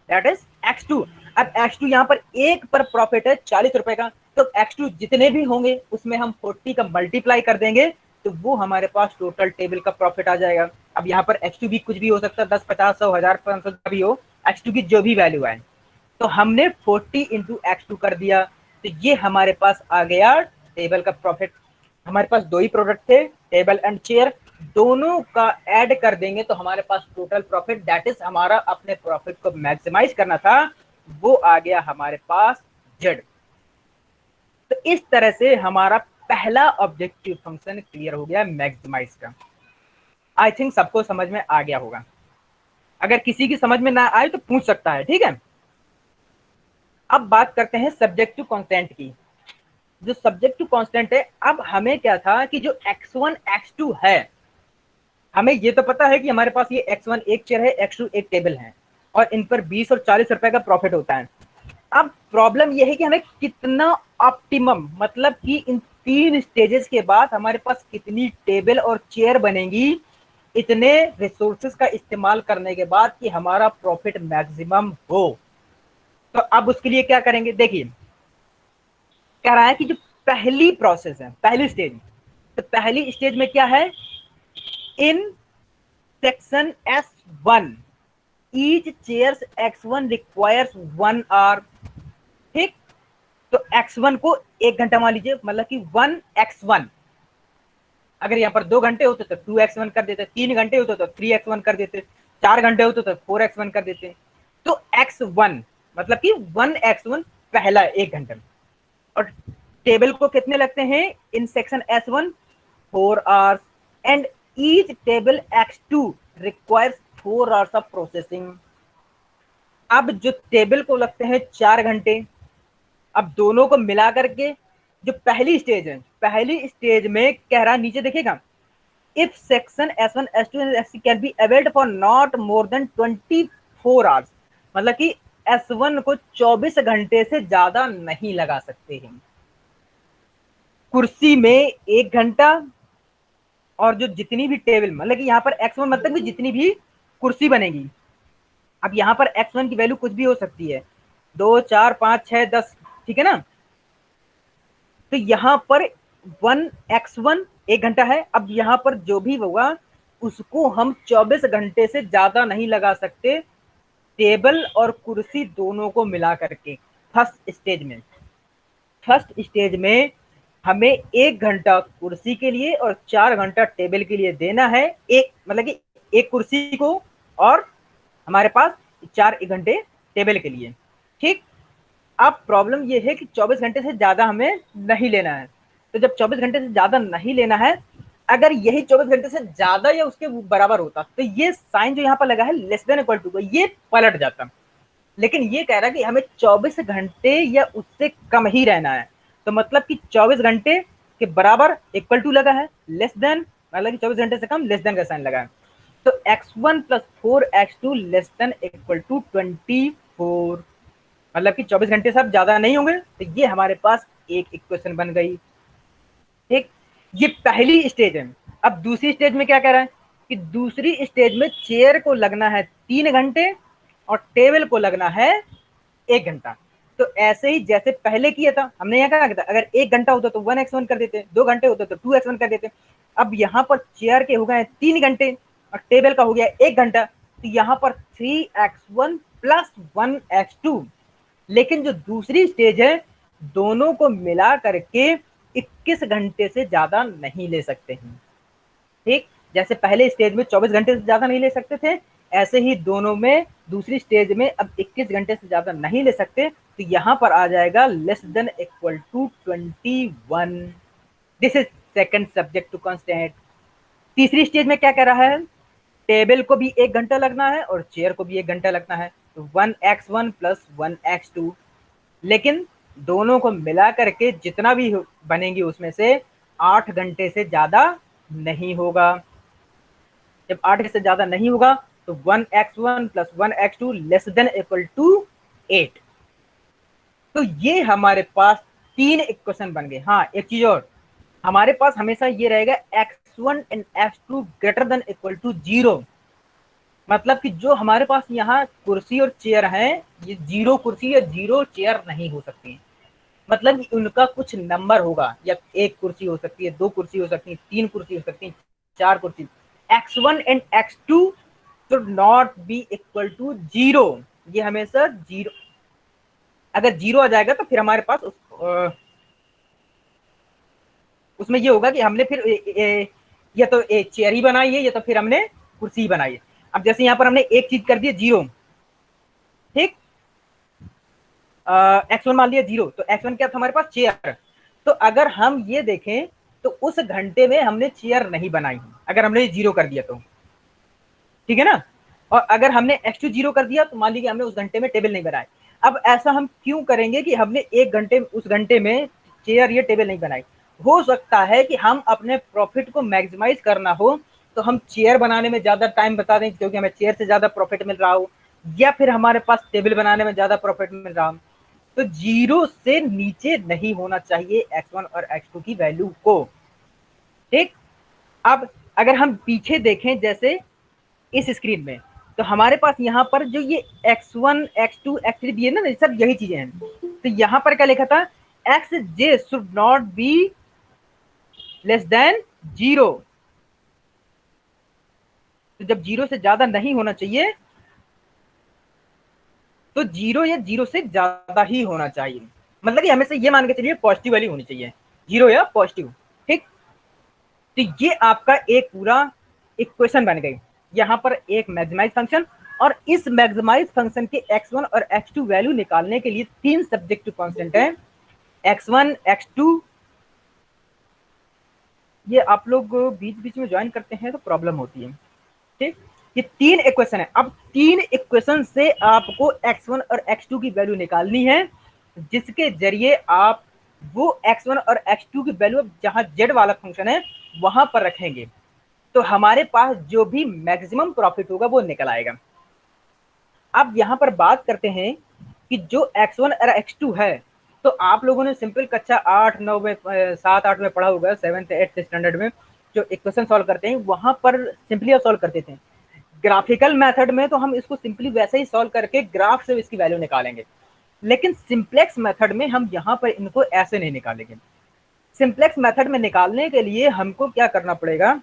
दैट इज X2। अब X2 यहाँ पर एक पर प्रॉफिट है 40 रुपए का, तो X2 जितने भी होंगे उसमें हम 40 का मल्टीप्लाई कर देंगे तो वो हमारे पास टोटल टेबल का प्रॉफिट आ जाएगा। अब यहाँ पर X2 भी कुछ भी हो सकता है, 10 50 100 1000 500 भी हो, X2 की जो भी वैल्यू आए, तो हमने 40 इंटू X2 कर दिया, तो ये हमारे पास आ गया टेबल का प्रॉफिट। हमारे पास दो ही प्रोडक्ट थे, टेबल एंड चेयर, दोनों का ऐड कर देंगे तो हमारे पास टोटल प्रॉफिट, दैट इज हमारा अपने प्रॉफिट को मैक्सिमाइज करना था, वो आ गया हमारे पास जेड। तो इस तरह से हमारा पहला ऑब्जेक्टिव फंक्शन क्लियर हो गया मैक्सिमाइज का। आई थिंक सबको समझ में आ गया होगा, अगर किसी की समझ में ना आए तो पूछ सकता है, ठीक है। अब बात करते हैं सब्जेक्टिव कांस्टेंट की। जो सब्जेक्टिव कांस्टेंट है, अब हमें क्या था कि जो X1 X2 है, हमें ये तो पता है कि हमारे पास ये X1 एक चेयर है, X2 एक टेबल है, और इन पर 20 और 40 रुपए का प्रॉफिट होता है। अब प्रॉब्लम यह है कि हमें कितना ऑप्टिमम, मतलब कि इन 3 स्टेजेस के बाद हमारे पास कितनी टेबल और चेयर बनेंगी, इतने रिसोर्सेज का इस्तेमाल करने के बाद कि हमारा प्रॉफिट मैक्सिमम हो। तो अब उसके लिए क्या करेंगे, देखिए कह रहा है कि जो पहली प्रोसेस है, पहली स्टेज, तो पहली स्टेज में क्या है, in section S1 each chairs x1 requires 1 hour. ठीक, तो x1 को 1 घंटा मान लीजिए, मतलब कि 1x1। अगर यहाँ पर 2 घंटे होते तो 2x1 कर देते, 3 घंटे होते तो 3x1 कर देते, 4 घंटे होते तो 4x1 कर देते। तो x1 मतलब कि 1x1 पहला 1 घंटा। और टेबल को कितने लगते हैं इन section S1? 4 hours. And each table x2 requires 4 hours of processing. अब जो टेबल को लगते हैं 4 घंटे, अब दोनों को मिला करके जो पहली स्टेज है, पहली स्टेज में कह रहा नीचे देखिएगा, if section S1, S2 and S3 can be availed for not more than 24 hours, मतलब कि S1 को 24 घंटे से ज्यादा नहीं लगा सकते हैं। कुर्सी में 1 घंटा, और जो जितनी भी टेबल, मतलब कि यहाँ पर x1 मतलब कि जितनी भी कुर्सी बनेगी। अब यहाँ पर x1 की वैल्यू कुछ भी हो सकती है, 2, 4, 5, 6, 10, ठीक है ना। तो यहाँ पर 1x1 1 घंटा है। अब यहाँ पर जो भी होगा उसको हम 24 घंटे से ज्यादा नहीं लगा सकते, टेबल और कुर्सी दोनों को मिला करके। फर्स्ट स्टेज में हमें 1 घंटा कुर्सी के लिए और 4 घंटा टेबल के लिए देना है, एक मतलब कि एक कुर्सी को, और हमारे पास 4 घंटे टेबल के लिए। ठीक, अब प्रॉब्लम ये है कि 24 घंटे से ज्यादा हमें नहीं लेना है। तो जब 24 घंटे से ज्यादा नहीं लेना है, अगर यही 24 घंटे से ज्यादा या उसके बराबर होता तो ये साइन जो यहाँ पर लगा है लेस देन इक्वल टू, ये पलट जाता। लेकिन ये कह रहा है कि हमें 24 घंटे या उससे कम ही रहना है। तो मतलब कि 24 घंटे के बराबर इक्वल टू लगा है, लेस देन मतलब कि 24 घंटे से कम, लेस देन का साइन लगा है। तो x1 plus 4x2 less than equal to 24, मतलब कि 24 घंटे से अब ज्यादा नहीं होंगे। तो ये हमारे पास एक इक्वेशन बन गई। ठीक, ये पहली स्टेज है। अब दूसरी स्टेज में क्या कह रहा है कि दूसरी स्टेज में चेयर को लगना है 3 घंटे और टेबल को लगना है 1 घंटा। तो ऐसे ही जैसे पहले किया था, हमने यहाँ क्या था, अगर 1 घंटा होता तो 1x1 कर देते, 2 घंटे होते तो 2x1 कर देते। अब यहाँ पर चेयर के हो गए 3 घंटे और टेबल का हो गया 1 घंटा, तो यहाँ पर 3x1 प्लस 1x2। लेकिन जो दूसरी स्टेज है, दोनों को मिला करके 21 घंटे से ज्यादा नहीं ले सकते हैं। ठीक, जैसे पहले स्टेज में 24 घंटे से ज्यादा नहीं ले सकते थे, ऐसे ही दोनों में दूसरी स्टेज में अब 21 घंटे से ज्यादा नहीं ले सकते। तो यहाँ पर आ जाएगा less than equal to 21। This is second subject to constant. तीसरी स्टेज में क्या कह रहा है, टेबल को भी 1 घंटा लगना है और चेयर को भी 1 घंटा लगना है, तो 1x1 प्लस 1x2। लेकिन दोनों को मिला करके जितना भी बनेंगी उसमें से 8 घंटे से ज्यादा नहीं होगा। जब 8 से ज्यादा नहीं होगा तो 1x1 plus 1x2 less than equal to 8। तो ये हमारे पास 3 इक्वेशन बन गए। हाँ, एक चीज और, हमारे पास हमेशा ये रहेगा x1 and x2 greater than equal to 0। मतलब कि जो हमारे पास यहाँ कुर्सी और चेयर हैं, ये 0 कुर्सी या 0 चेयर नहीं हो सकती। मतलब कि उनका कुछ नंबर होगा, या 1 कुर्सी हो सकती है, 2 कुर्सी हो सकती है, 3 कुर्सी हो सकती है, 4 कुर्सी। x1 and x2 should not be equal to 0। ये हमेशा 0, अगर 0 आ जाएगा तो फिर हमारे पास उसमें ये होगा कि हमने फिर या तो चेयर ही बनाई है या तो फिर हमने कुर्सी ही बनाई है। अब जैसे यहाँ पर हमने एक चीज कर दी 0, ठीक, x1 मान लिया 0, तो x1 क्या था हमारे पास, चेयर। तो अगर हम ये देखें तो उस घंटे में हमने चेयर नहीं बनाई, अगर हमने 0 कर दिया तो, ठीक है ना। और अगर हमने x2 0 कर दिया तो मान लीजिए हमने उस घंटे में टेबल नहीं बनाए। अब ऐसा हम क्यों करेंगे कि हमने उस घंटे में चेयर या टेबल नहीं बनाई। हो सकता है कि हम अपने प्रॉफिट को मैक्सिमाइज करना हो तो हम चेयर बनाने में ज्यादा टाइम बता दें क्योंकि हमें चेयर से ज्यादा प्रॉफिट मिल रहा हो, या फिर हमारे पास टेबल बनाने में ज्यादा प्रॉफिट मिल रहा हो। तो 0 से नीचे नहीं होना चाहिए x1 और x2 की वैल्यू को। ठीक, अब अगर हम पीछे देखें जैसे इस स्क्रीन में, तो हमारे पास यहाँ पर जो ये x1 x2 x3 दिए ना, सब यही चीजें हैं। तो यहाँ पर क्या लिखा था, xj should not be less than 0। तो जब 0 से ज्यादा नहीं होना चाहिए तो जीरो या जीरो से ज्यादा ही होना चाहिए, मतलब कि हमेशा ये मान के चलिए पॉजिटिव वाली होनी चाहिए, जीरो या पॉजिटिव। ठीक, तो ये आपका एक पूरा इक्वेशन बन गई। यहाँ पर एक मैक्सिमाइज फंक्शन, और इस मैक्सिमाइज फंक्शन के x1 और x2 वैल्यू निकालने के लिए तीन सब्जेक्टिव कांस्टेंट है, x1 x2। ये आप लोग बीच बीच में ज्वाइन करते हैं तो प्रॉब्लम होती है। ठीक, ये तीन इक्वेशन है। अब तीन इक्वेशन से आपको x1 और x2 की वैल्यू निकालनी है, जिसके जरिए आप वो x1 और x2 की वैल्यू जहां z वाला फंक्शन है वहां पर रखेंगे, तो हमारे पास जो भी मैक्सिमम प्रॉफिट होगा वो निकल आएगा। अब यहां पर बात करते हैं कि जो x1 और x2 है, तो आप लोगों ने सिंपल कक्षा 8 9 में 7 8 में पढ़ा होगा, 7th 8th स्टैंडर्ड में जो इक्वेशन सॉल्व करते हैं वहां पर सिंपली सॉल्व करते थे। ग्राफिकल मेथड में तो हम इसको सिंपली वैसे ही सॉल्व करके ग्राफ से इसकी वैल्यू निकालेंगे, लेकिन सिंप्लेक्स मेथड में हम यहाँ पर इनको ऐसे नहीं निकालेंगे। सिंप्लेक्स मेथड में निकालने के लिए हमको क्या करना पड़ेगा,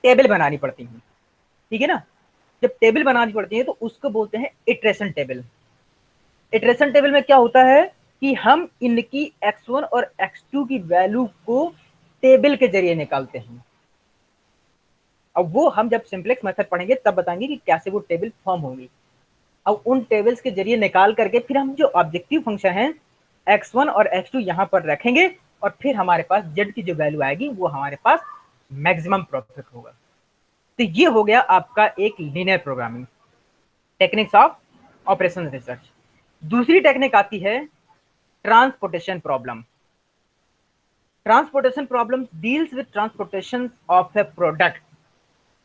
टेबल बनानी पड़ती है। ठीक है ना, जब टेबल बनानी पड़ती है तो उसको बोलते हैं इटरेशन टेबल। इटरेशन टेबल में क्या होता है कि हम इनकी x1 और x2 की वैल्यू को टेबल के जरिए निकालते हैं। अब वो हम जब सिंप्लेक्स मेथड पढ़ेंगे तब बताएंगे कि कैसे वो टेबल फॉर्म होंगी। अब उन टेबल्स के जरिए निकाल करके फिर हम जो ऑब्जेक्टिव फंक्शन है x1 और x2 यहाँ पर रखेंगे, और फिर हमारे पास z की जो वैल्यू आएगी वो हमारे पास मैक्सिमम प्रॉफिट होगा। तो ये हो गया आपका एक linear programming, techniques of operation research. दूसरी टेक्निक आती है transportation problem. Transportation problem deals with transportation of A product.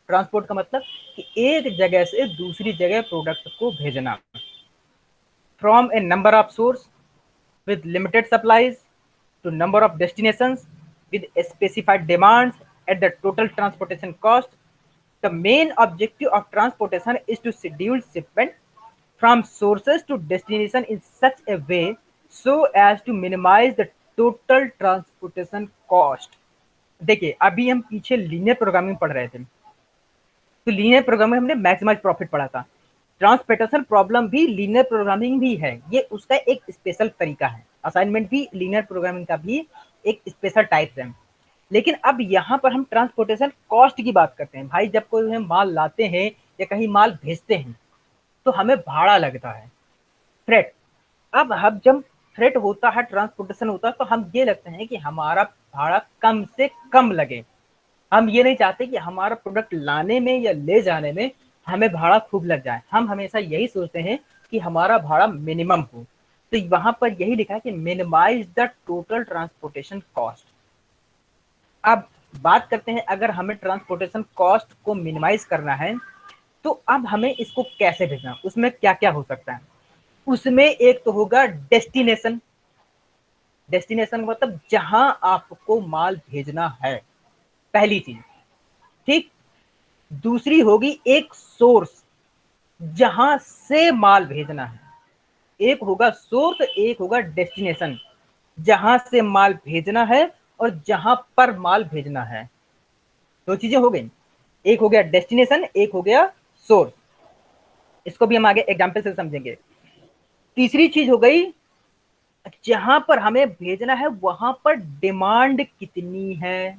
Transport का मतलब कि एक जगह से दूसरी जगह प्रोडक्ट को भेजना, from A number of source with limited supplies to number of destinations with specified demands at the total transportation cost. The main objective of transportation is to schedule shipment from sources to destination in such a way so as to minimize the total transportation cost. देखिए अभी हम पीछे लीनियर प्रोग्रामिंग पढ़ रहे थे, तो लीनियर प्रोग्रामिंग हमने मैक्सिमाइज प्रॉफिट पढ़ा था। ट्रांसपोर्टेशन प्रॉब्लम भी लीनियर प्रोग्रामिंग भी है, ये उसका एक स्पेशल तरीका है। असाइनमेंट भी लीनियर प्रोग्रामिंग का भी एक स्पेशल टाइप है। लेकिन अब यहाँ पर हम ट्रांसपोर्टेशन कॉस्ट की बात करते हैं। भाई जब कोई हम माल लाते हैं या कहीं माल भेजते हैं तो हमें भाड़ा लगता है, फ्रेट। अब हम जब फ्रेट होता है, ट्रांसपोर्टेशन होता है, तो हम ये लगते हैं कि हमारा भाड़ा कम से कम लगे। हम ये नहीं चाहते कि हमारा प्रोडक्ट लाने में या ले जाने में हमें भाड़ा खूब लग जाए। हम हमेशा यही सोचते हैं कि हमारा भाड़ा मिनिमम हो। तो वहां पर यही लिखा है कि minimize the total transportation cost. अब बात करते हैं, अगर हमें ट्रांसपोर्टेशन कॉस्ट को मिनिमाइज करना है तो अब हमें इसको कैसे भेजना, उसमें क्या क्या हो सकता है। उसमें एक तो होगा डेस्टिनेशन। डेस्टिनेशन मतलब जहां आपको माल भेजना है, पहली चीज। ठीक, दूसरी होगी एक सोर्स, जहां से माल भेजना है। एक होगा सोर्स, एक होगा डेस्टिनेशन, जहां से माल भेजना है और जहां पर माल भेजना है। दो चीजें हो गई, एक हो गया डेस्टिनेशन, एक हो गया सोर्स। इसको भी हम आगे एग्जाम्पल से समझेंगे। तीसरी चीज हो गई, जहां पर हमें भेजना है वहां पर डिमांड कितनी है।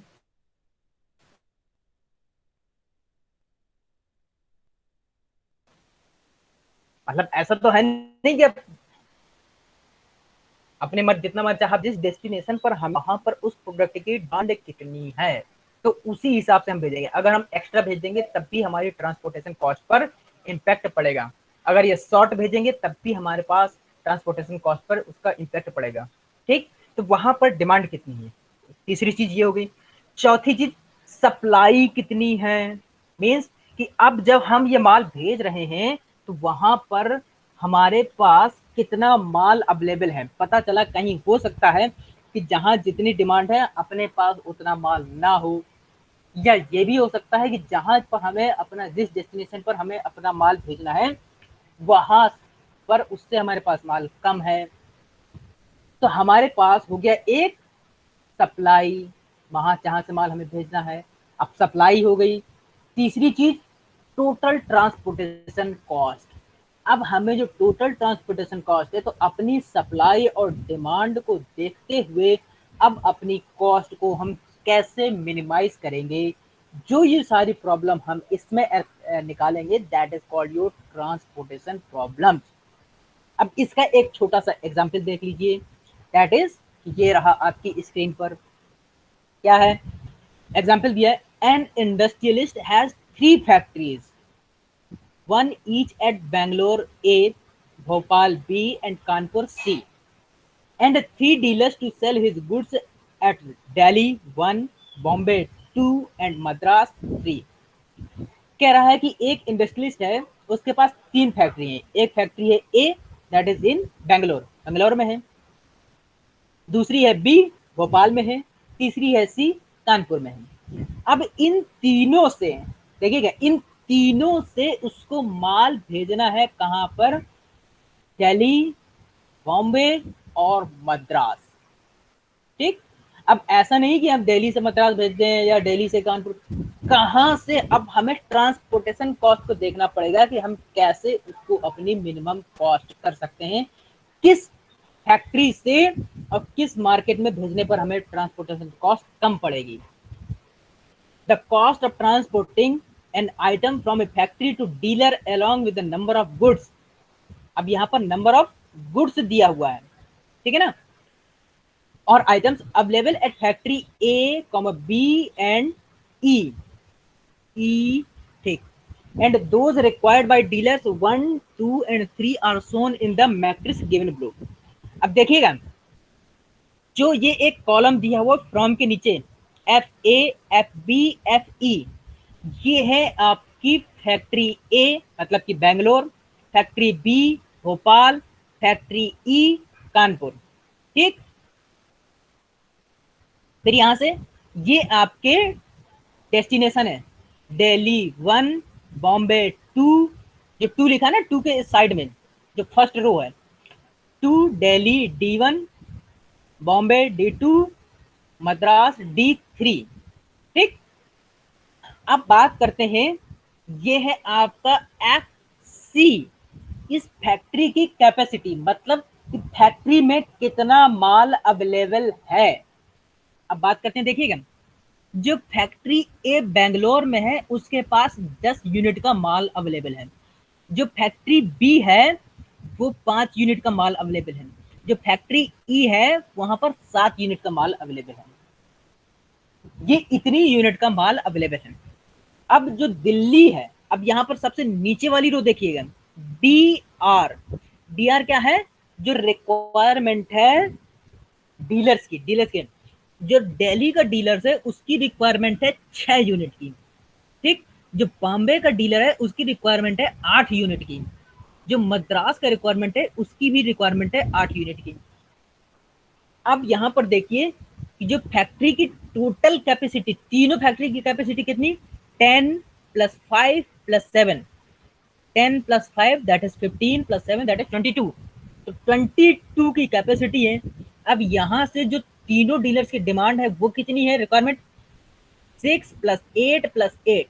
मतलब ऐसा तो है नहीं कि अपने मत जितना मत चाहे, जिस डेस्टिनेशन पर हम वहां पर उस प्रोडक्ट की डिमांड कितनी है तो उसी हिसाब से हम भेजेंगे। अगर हम एक्स्ट्रा भेज देंगे तब भी हमारी ट्रांसपोर्टेशन कॉस्ट पर इम्पैक्ट पड़ेगा। अगर ये शॉर्ट भेजेंगे तब भी हमारे पास ट्रांसपोर्टेशन कॉस्ट पर उसका इम्पैक्ट पड़ेगा। ठीक, तो वहां पर डिमांड कितनी है, तीसरी चीज ये हो गई। चौथी चीज सप्लाई कितनी है, मीन्स कि अब जब हम ये माल भेज रहे हैं तो वहां पर हमारे पास कितना माल अवेलेबल है। पता चला कहीं हो सकता है कि जहां जितनी डिमांड है अपने पास उतना माल ना हो, या ये भी हो सकता है कि जहां पर हमें अपना, जिस डेस्टिनेशन पर हमें अपना माल भेजना है वहां पर उससे हमारे पास माल कम है। तो हमारे पास हो गया एक सप्लाई, वहां जहां से माल हमें भेजना है, अब सप्लाई हो गई। तीसरी चीज टोटल ट्रांसपोर्टेशन कॉस्ट। अब हमें जो टोटल ट्रांसपोर्टेशन कॉस्ट है, तो अपनी सप्लाई और डिमांड को देखते हुए अब अपनी कॉस्ट को हम कैसे मिनिमाइज करेंगे, जो ये सारी प्रॉब्लम हम इसमें निकालेंगे, that is called your transportation problem. अब इसका एक छोटा सा एग्जाम्पल देख लीजिए, दैट इज ये रहा आपकी स्क्रीन पर। क्या है एग्जाम्पल दिया है, N industrialist has 3 factories, one each at Bangalore A, Bhopal B, and Kanpur C, and 3 dealers to sell his goods at Delhi 1, Bombay 2, and Madras 3। कह रहा है कि एक इंडस्ट्रियलिस्ट है, उसके पास 3 फैक्ट्री है। एक फैक्ट्री है A, that is in Bangalore, Bangalore में है। दूसरी है बी, भोपाल में है। तीसरी है सी, कानपुर में है। अब इन तीनों से देखिएगा, इन तीनों से उसको माल भेजना है कहां पर, दिल्ली, बॉम्बे और मद्रास। ठीक, अब ऐसा नहीं कि हम दिल्ली से मद्रास भेज दें या दिल्ली से कानपुर, कहां से, अब हमें ट्रांसपोर्टेशन कॉस्ट को देखना पड़ेगा कि हम कैसे उसको अपनी मिनिमम कॉस्ट कर सकते हैं, किस फैक्ट्री से और किस मार्केट में भेजने पर हमें ट्रांसपोर्टेशन कॉस्ट कम पड़ेगी। The cost of transporting an item from a factory to dealer along with the number of goods. अब यहाँ पर नंबर ऑफ गुड्स दिया हुआ है, ठीक है ना, और items available at factory A, B and E, ठीक, and those required by dealers 1, 2 and 3 are shown in the matrix given below। अब देखिएगा, जो ये एक कॉलम दिया हुआ फ्रॉम के नीचे F A, F B, F E, ये है आपकी फैक्ट्री ए मतलब कि Bangalore, factory B Bhopal, factory E Kanpur. ठीक, फिर यहां से ये आपके डेस्टिनेशन है, दिल्ली 1, बॉम्बे 2, जो 2 लिखा ना, 2 के साइड में जो फर्स्ट रो है, 2 Delhi D1, Bombay D2, Madras D3। ठीक, अब बात करते हैं, ये है आपका एफ सी, इस फैक्ट्री की कैपेसिटी, मतलब फैक्ट्री में कितना माल अवेलेबल है। अब बात करते हैं, देखिएगा, जो फैक्ट्री ए बेंगलोर में है उसके पास 10 यूनिट का माल अवेलेबल है। जो फैक्ट्री बी है वो 5 यूनिट का माल अवेलेबल है। जो फैक्ट्री ई है वहां पर 7 यूनिट का माल अवेलेबल है। ये इतनी यूनिट का माल अवेलेबल है। अब जो दिल्ली है, अब यहां पर सबसे नीचे वाली रो देखिएगा, डी आर, डी आर क्या है, जो रिक्वायरमेंट है डीलर्स की, डीलर्स के, जो दिल्ली का डीलर्स है उसकी रिक्वायरमेंट है 6 यूनिट की। ठीक, जो बॉम्बे का डीलर है उसकी रिक्वायरमेंट है 8 यूनिट की। जो मद्रास का रिक्वायरमेंट है उसकी भी रिक्वायरमेंट है 8 यूनिट की। अब यहां पर देखिए कि जो फैक्ट्री की टोटल कैपेसिटी, तीनों फैक्ट्री की कैपेसिटी कितनी, 10 + 5 + 7, 10 + 5 दैट इज 15 + 7 दैट इज 22, तो 22 की कैपेसिटी है। अब यहां से जो तीनों डीलर्स की डिमांड है वो कितनी है, रिक्वायरमेंट 6 + 8 + 8,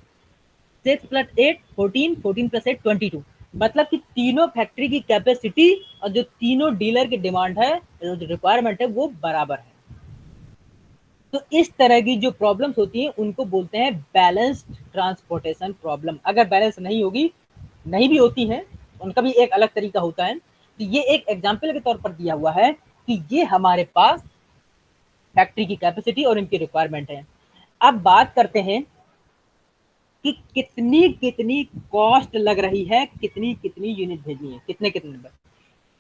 6 + 8 14, 14 + 8 22, मतलब कि तीनों फैक्ट्री की कैपेसिटी और जो तीनों डीलर की डिमांड है, जो रिक्वायरमेंट है, वो बराबर है। तो इस तरह की जो प्रॉब्लम्स होती हैं उनको बोलते हैं बैलेंस्ड ट्रांसपोर्टेशन प्रॉब्लम। अगर बैलेंस नहीं होगी, नहीं भी होती हैं, उनका भी एक अलग तरीका होता है। तो ये एक एग्जाम्पल के तौर पर दिया हुआ है कि ये हमारे पास फैक्ट्री की कैपेसिटी और इनकी रिक्वायरमेंट है। अब बात करते हैं कि कितनी कितनी कॉस्ट लग रही है, कितनी कितनी यूनिट भेजनी है, कितने कितने नंबर।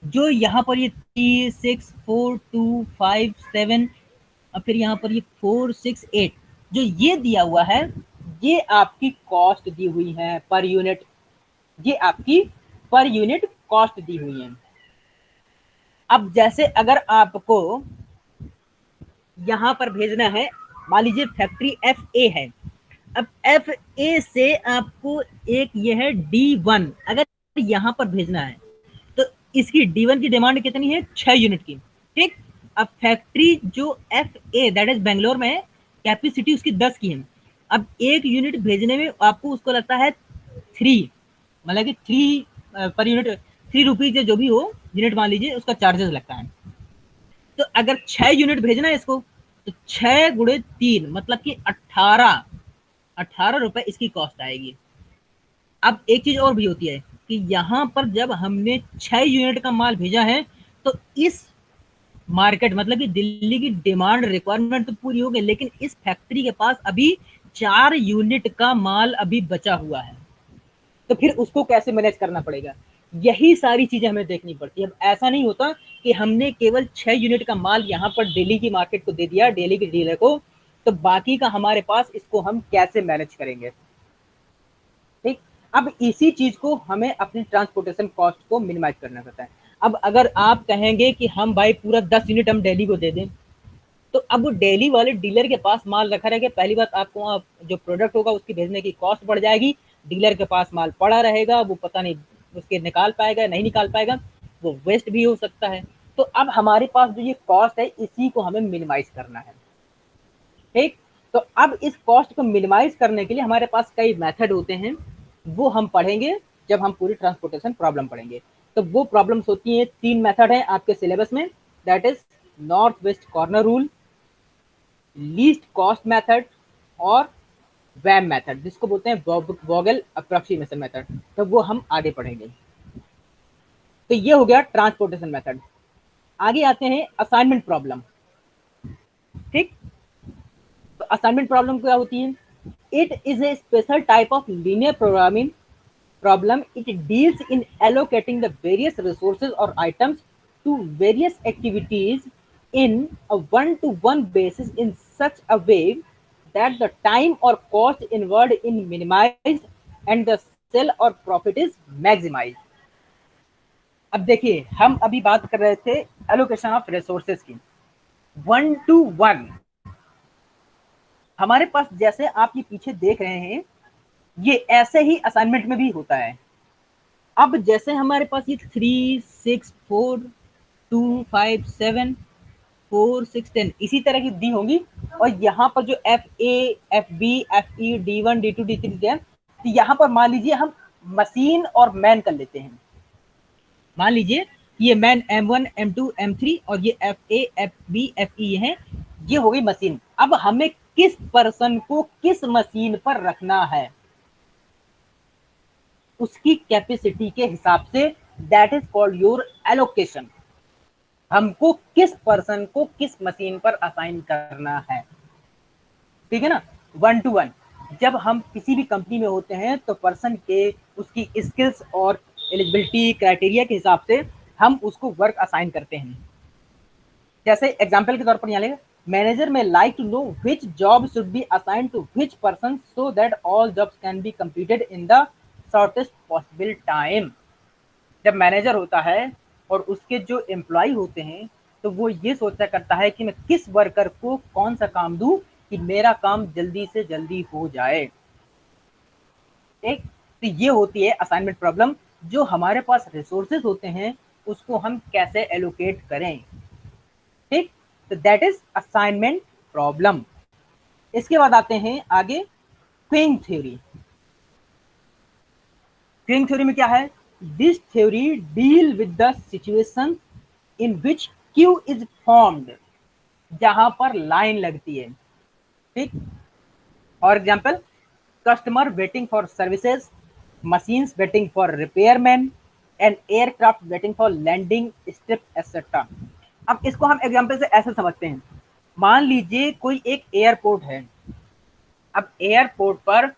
जो यहाँ पर ये 3, 6, 4, 2, 5, 7 और फिर यहाँ पर ये 4, 6, 8 जो ये दिया हुआ है, ये आपकी कॉस्ट दी हुई है पर यूनिट, ये आपकी पर यूनिट कॉस्ट दी हुई है। अब जैसे अगर आपको यहां पर भेजना है, मान लीजिए फैक्ट्री एफ ए है, अब एफ ए से आपको एक ये है D1, अगर यहां पर भेजना है तो इसकी D1 की डिमांड कितनी है, 6 यूनिट की। ठीक, अब फैक्ट्री जो F A that is Bangalore में है, कैपेसिटी उसकी 10 की है। अब एक यूनिट भेजने में आपको उसको लगता है 3, मतलब कि 3 पर यूनिट 3 रुपीज या जो भी हो यूनिट मान लीजिए उसका चार्जेस लगता है। तो अगर 6 यूनिट भेजना है इसको तो 6 × 3 मतलब कि 18 रुपए इसकी कॉस्ट आएगी। अब एक चीज और भी होती है कि यहाँ पर जब हमने 6 यूनिट का माल भेजा है तो इस मार्केट मतलब कि दिल्ली की डिमांड रिक्वायरमेंट तो पूरी हो गई, लेकिन इस फैक्ट्री के पास अभी 4 यूनिट का माल अभी बचा हुआ है। तो फिर उसको कैसे मैनेज करना पड़ेगा, यही सारी चीजें हमें देखनी पड़ती है। अब ऐसा नहीं होता कि हमने केवल 6 यूनिट का माल यहाँ पर दिल्ली की मार्केट को दे दिया, दिल्ली के डीलर को, तो बाकी का हमारे पास इसको हम कैसे मैनेज करेंगे। ठीक, अब इसी चीज को हमें अपनी ट्रांसपोर्टेशन कॉस्ट को मिनिमाइज करना पड़ता है। अब अगर आप कहेंगे कि हम भाई पूरा 10 यूनिट हम दिल्ली को दे दें, तो अब दिल्ली वाले डीलर के पास माल रखा रहेगा, पहली बात आपको जो प्रोडक्ट होगा उसकी भेजने की कॉस्ट बढ़ जाएगी, डीलर के पास माल पड़ा रहेगा, वो पता नहीं उसके निकाल पाएगा नहीं निकाल पाएगा, वो वेस्ट भी हो सकता है। तो अब हमारे पास जो ये कॉस्ट है इसी को हमें मिनिमाइज करना है। ठीक, तो अब इस कॉस्ट को मिनिमाइज करने के लिए हमारे पास कई मेथड होते हैं, वो हम पढ़ेंगे जब हम पूरी ट्रांसपोर्टेशन प्रॉब्लम पढ़ेंगे। तो वो प्रॉब्लम्स होती हैं, 3 मेथड है आपके सिलेबस में, that is north west corner rule, least cost method और वैम मेथड, जिसको बोलते हैं वोगल अप्रोक्सीमेशन मेथड। तो वो हम आगे पढ़ेंगे। तो ये हो गया ट्रांसपोर्टेशन मेथड। आगे आते हैं असाइनमेंट प्रॉब्लम। ठीक, तो असाइनमेंट प्रॉब्लम क्या होती है, it is a special type of linear programming problem. It deals in allocating the various resources or items to various activities in a one-to-one basis in such a way that the time or cost involved in minimized and the sell or profit is maximized. अब देखिए, हम अभी बात कर रहे थे एलोकेशन ऑफ रिसोर्सेज की, 1-to-1। हमारे पास जैसे आप ये पीछे देख रहे हैं, ये ऐसे ही असाइनमेंट में भी होता है। अब जैसे हमारे पास ये 3, 6, 4, 2, 5, 7, 4, 6, 10 इसी तरह की दी होंगी, और यहाँ पर जो FA, FB, FE, D1, D2, D3 है, तो यहाँ पर मान लीजिए हम मशीन और मैन कर लेते हैं। मान लीजिए ये मैन M1, M2, M3 और ये FA, FB, FE है, ये हो गई मशीन। अब हमें किस पर्सन को किस मशीन पर रखना है उसकी कैपेसिटी के हिसाब से, that is called your allocation. हमको किस पर्सन को किस मशीन पर असाइन करना है, ठीक है ना। 1-to-1 जब हम किसी भी कंपनी में होते हैं तो पर्सन के उसकी स्किल्स और एलिजिबिलिटी क्राइटेरिया के हिसाब से हम उसको वर्क असाइन करते हैं। जैसे एग्जांपल के तौर पर यहाँ लेंगे, manager may like to know which job should be assigned to which person so that all jobs can be completed in the shortest possible time. जब मैनेजर होता है और उसके जो एम्प्लॉय होते हैं तो वो ये सोचा करता है कि मैं किस वर्कर को कौन सा काम दूं कि मेरा काम जल्दी से जल्दी हो जाए। ठीक, तो ये होती है असाइनमेंट प्रॉब्लम। जो हमारे पास रिसोर्सेज होते हैं उसको हम कैसे एलोकेट करें। ठीक, तो दैट इज असाइनमेंट प्रॉब्लम। इसके बाद आते हैं आगे क्यूइंग थ्योरी। क्यूइंग थ्योरी में क्या है, this theory deal with the situation in which queue is formed, जहां पर लाइन लगती है। ठीक, for example customer waiting for services, machines waiting for repairman and aircraft waiting for landing strip etcetera. अब इसको हम एग्जाम्पल से ऐसे समझते हैं, मान लीजिए कोई एक एयरपोर्ट है। अब एयरपोर्ट पर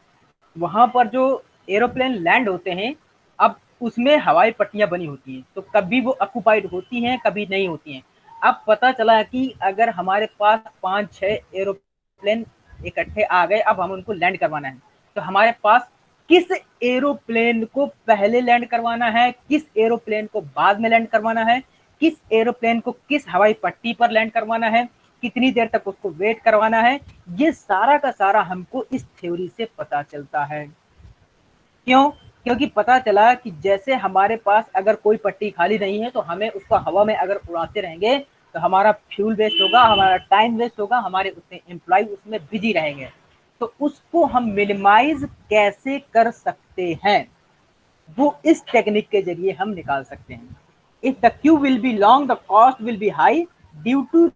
वहां पर जो एरोप्लेन लैंड होते हैं, अब उसमें हवाई पट्टियां बनी होती हैं, तो कभी वो ऑक्युपाइड होती हैं कभी नहीं होती हैं। अब पता चला कि अगर हमारे पास 5-6 एरोप्लेन इकट्ठे आ गए, अब हम उनको लैंड करवाना है, तो हमारे पास किस एरोप्लेन को पहले लैंड करवाना है, किस एरोप्लेन को बाद में लैंड करवाना है, किस एरोप्लेन को किस हवाई पट्टी पर लैंड करवाना है, कितनी देर तक उसको वेट करवाना है, ये सारा का सारा हमको इस थ्योरी से पता चलता है। क्यों, क्योंकि पता चला कि जैसे हमारे पास अगर कोई पट्टी खाली नहीं है तो हमें उसको हवा में अगर उड़ाते रहेंगे तो हमारा फ्यूल वेस्ट होगा, हमारा टाइम वेस्ट होगा, हमारे उतने एम्प्लॉय उसमें बिजी रहेंगे। तो उसको हम मिनिमाइज कैसे कर सकते हैं, वो इस टेक्निक के जरिए हम निकाल सकते हैं। If the queue will be long the cost will be high due to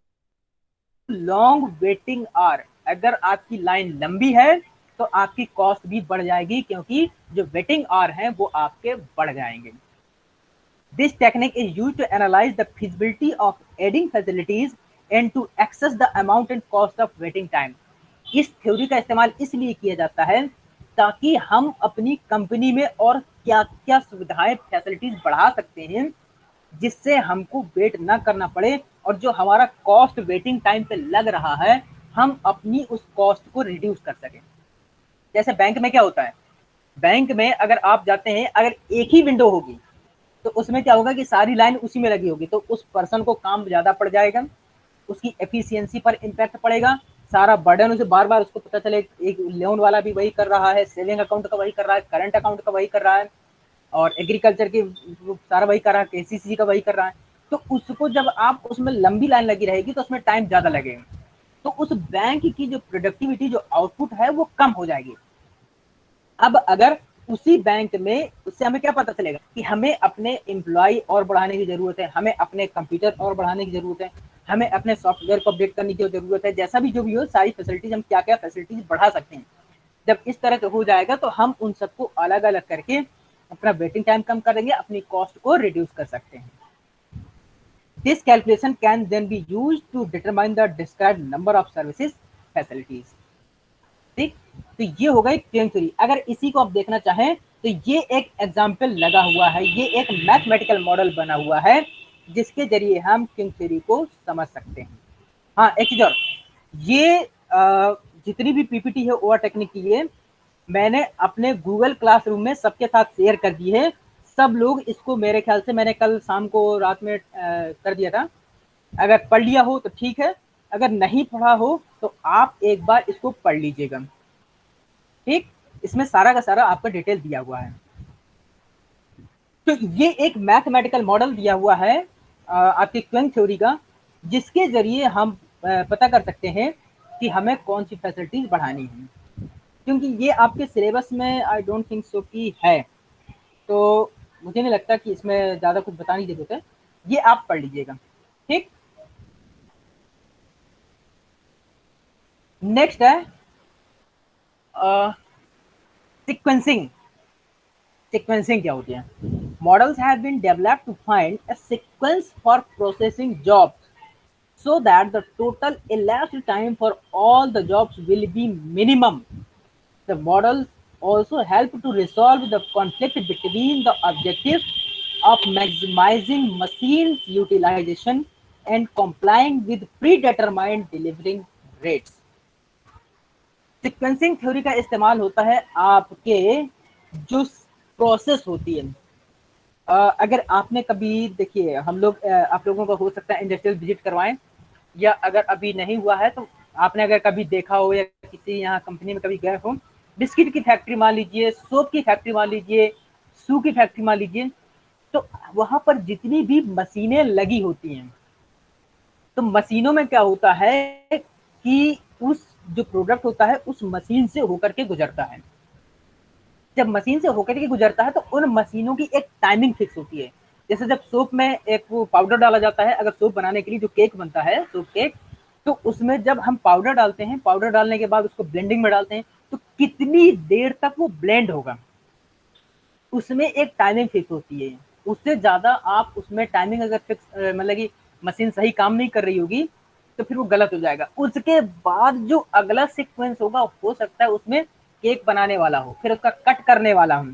long waiting hour. अगर आपकी लाइन लंबी है तो आपकी कॉस्ट भी बढ़ जाएगी, क्योंकि जो वेटिंग आवर हैं वो आपके बढ़ जाएंगे। This technique is used to analyze the feasibility of adding facilities and to access the amount and cost of waiting time. इस थ्योरी का इस्तेमाल इसलिए किया जाता है ताकि हम अपनी कंपनी में और क्या क्या सुविधाएं फैसिलिटीज बढ़ा सकते हैं जिससे हमको वेट ना करना पड़े, और जो हमारा कॉस्ट वेटिंग टाइम पे लग रहा है हम अपनी उस कॉस्ट को रिड्यूस कर सकें। जैसे बैंक में क्या होता है, बैंक में अगर आप जाते हैं, अगर एक ही विंडो होगी तो उसमें क्या होगा कि सारी लाइन उसी में लगी होगी, तो उस पर्सन को काम ज्यादा पड़ जाएगा, उसकी एफिशिएंसी पर इम्पैक्ट पड़ेगा, सारा बर्डन उसे बार बार उसको पता चले एक लोन वाला भी वही कर रहा है, सेविंग अकाउंट का वही कर रहा है, करंट अकाउंट का वही कर रहा है, और एग्रीकल्चर की सारा वही कर रहा है, केसीसी का वही कर रहा है। तो उसको जब आप उसमें लंबी लाइन लगी रहेगी तो उसमें टाइम ज्यादा लगेगा, तो उस बैंक की जो प्रोडक्टिविटी जो आउटपुट है वो कम हो जाएगी। अब अगर उसी बैंक में, उससे हमें क्या पता चलेगा कि हमें अपने एम्प्लॉय और बढ़ाने की जरूरत है, हमें अपने कंप्यूटर और बढ़ाने की जरूरत है, हमें अपने सॉफ्टवेयर को अपडेट करने की जरूरत है, जैसा भी जो भी हो सारी फैसिलिटीज हम क्या क्या फैसिलिटीज बढ़ा सकते हैं। जब इस तरह से हो जाएगा तो हम उन सबको अलग अलग करके अपना वेटिंग टाइम कम करेंगे, अपनी कॉस्ट को रिड्यूस कर सकते हैं। This calculation can then be used to determine the described number of services facilities. ठीक, तो ये हो गई क्यूइंग थ्योरी। अगर इसी को आप देखना चाहें तो ये एक एग्जाम्पल लगा हुआ है, ये एक मैथमेटिकल मॉडल बना हुआ है जिसके जरिए हम क्यूइंग थ्योरी को समझ सकते हैं। हाँ, एक चीज और, ये जितनी भी पीपीटी है ओवर टेक्निक की, ये मैंने अपने गूगल क्लासरूम में सबके साथ शेयर कर दी है। सब लोग इसको, मेरे ख्याल से मैंने कल शाम को रात में कर दिया था, अगर पढ़ लिया हो तो ठीक है, अगर नहीं पढ़ा हो तो आप एक बार इसको पढ़ लीजिएगा। ठीक, इसमें सारा का सारा आपका डिटेल दिया हुआ है। तो ये एक मैथमेटिकल मॉडल दिया हुआ है आपकी क्यूइंग थ्योरी का, जिसके जरिए हम पता कर सकते हैं कि हमें कौन सी फैसिलिटीज बढ़ानी है। क्योंकि ये आपके सिलेबस में आई डोंट थिंक सो कि है, तो मुझे नहीं लगता कि इसमें ज़्यादा कुछ बताने की जरूरत है, ये आप पढ़ लीजिएगा। ठीक, नेक्स्ट है सीक्वेंसिंग। सीक्वेंसिंग क्या होती है? Models have been developed to find a sequence for processing jobs so that the total elapsed time for all the jobs will be minimum. The models also help to resolve the conflict between the objectives of maximizing machines utilization and complying with predetermined delivering rates. Sequencing theory का इस्तेमाल होता है आपके जो प्रोसेस होती है। अगर आपने कभी, देखिए हम लोग, आप लोगों को हो सकता है इंडस्ट्रियल विजिट करवाएं, या अगर अभी नहीं हुआ है तो आपने अगर कभी देखा हो या किसी यहाँ कंपनी में कभी गए हो, बिस्किट की फैक्ट्री मान लीजिए, सोप की फैक्ट्री मान लीजिए, शू की फैक्ट्री मान लीजिए, तो वहां पर जितनी भी मशीनें लगी होती हैं, तो मशीनों में क्या होता है कि उस जो प्रोडक्ट होता है उस मशीन से होकर के गुजरता है। जब मशीन से होकर के गुजरता है तो उन मशीनों की एक टाइमिंग फिक्स होती है। जैसे जब सोप में एक वो पाउडर डाला जाता है, अगर सोप बनाने के लिए जो केक बनता है, सोप केक, तो उसमें जब हम पाउडर डालते हैं, पाउडर डालने के बाद उसको ब्लेंडिंग में डालते हैं, तो कितनी देर तक वो ब्लेंड होगा, उसमें एक टाइमिंग फिक्स होती है। उससे ज्यादा आप उसमें टाइमिंग अगर फिक्स, मतलब कि मशीन सही काम नहीं कर रही होगी तो फिर वो गलत हो जाएगा। उसके बाद जो अगला सीक्वेंस होगा हो सकता है उसमें केक बनाने वाला हो, फिर उसका कट करने वाला हो,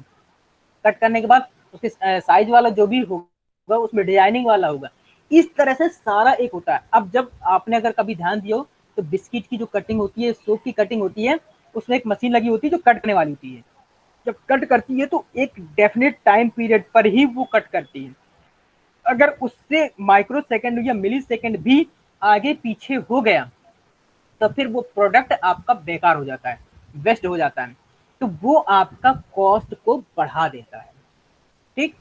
कट करने के बाद उसके साइज वाला जो भी होगा उसमें डिजाइनिंग वाला होगा। इस तरह से सारा एक होता है। अब जब आपने अगर कभी ध्यान दिया हो तो बिस्किट की जो कटिंग होती है, सोप की कटिंग होती है, उसमें एक मशीन लगी होती है जो कट करने वाली होती है। जब कट करती है तो एक डेफिनेट टाइम पीरियड पर ही वो कट करती है। अगर उससे माइक्रो सेकेंड या मिली सेकेंड भी आगे पीछे हो गया तो फिर वो प्रोडक्ट आपका बेकार हो जाता है, वेस्ट हो जाता है, तो वो आपका कॉस्ट को बढ़ा देता है। ठीक,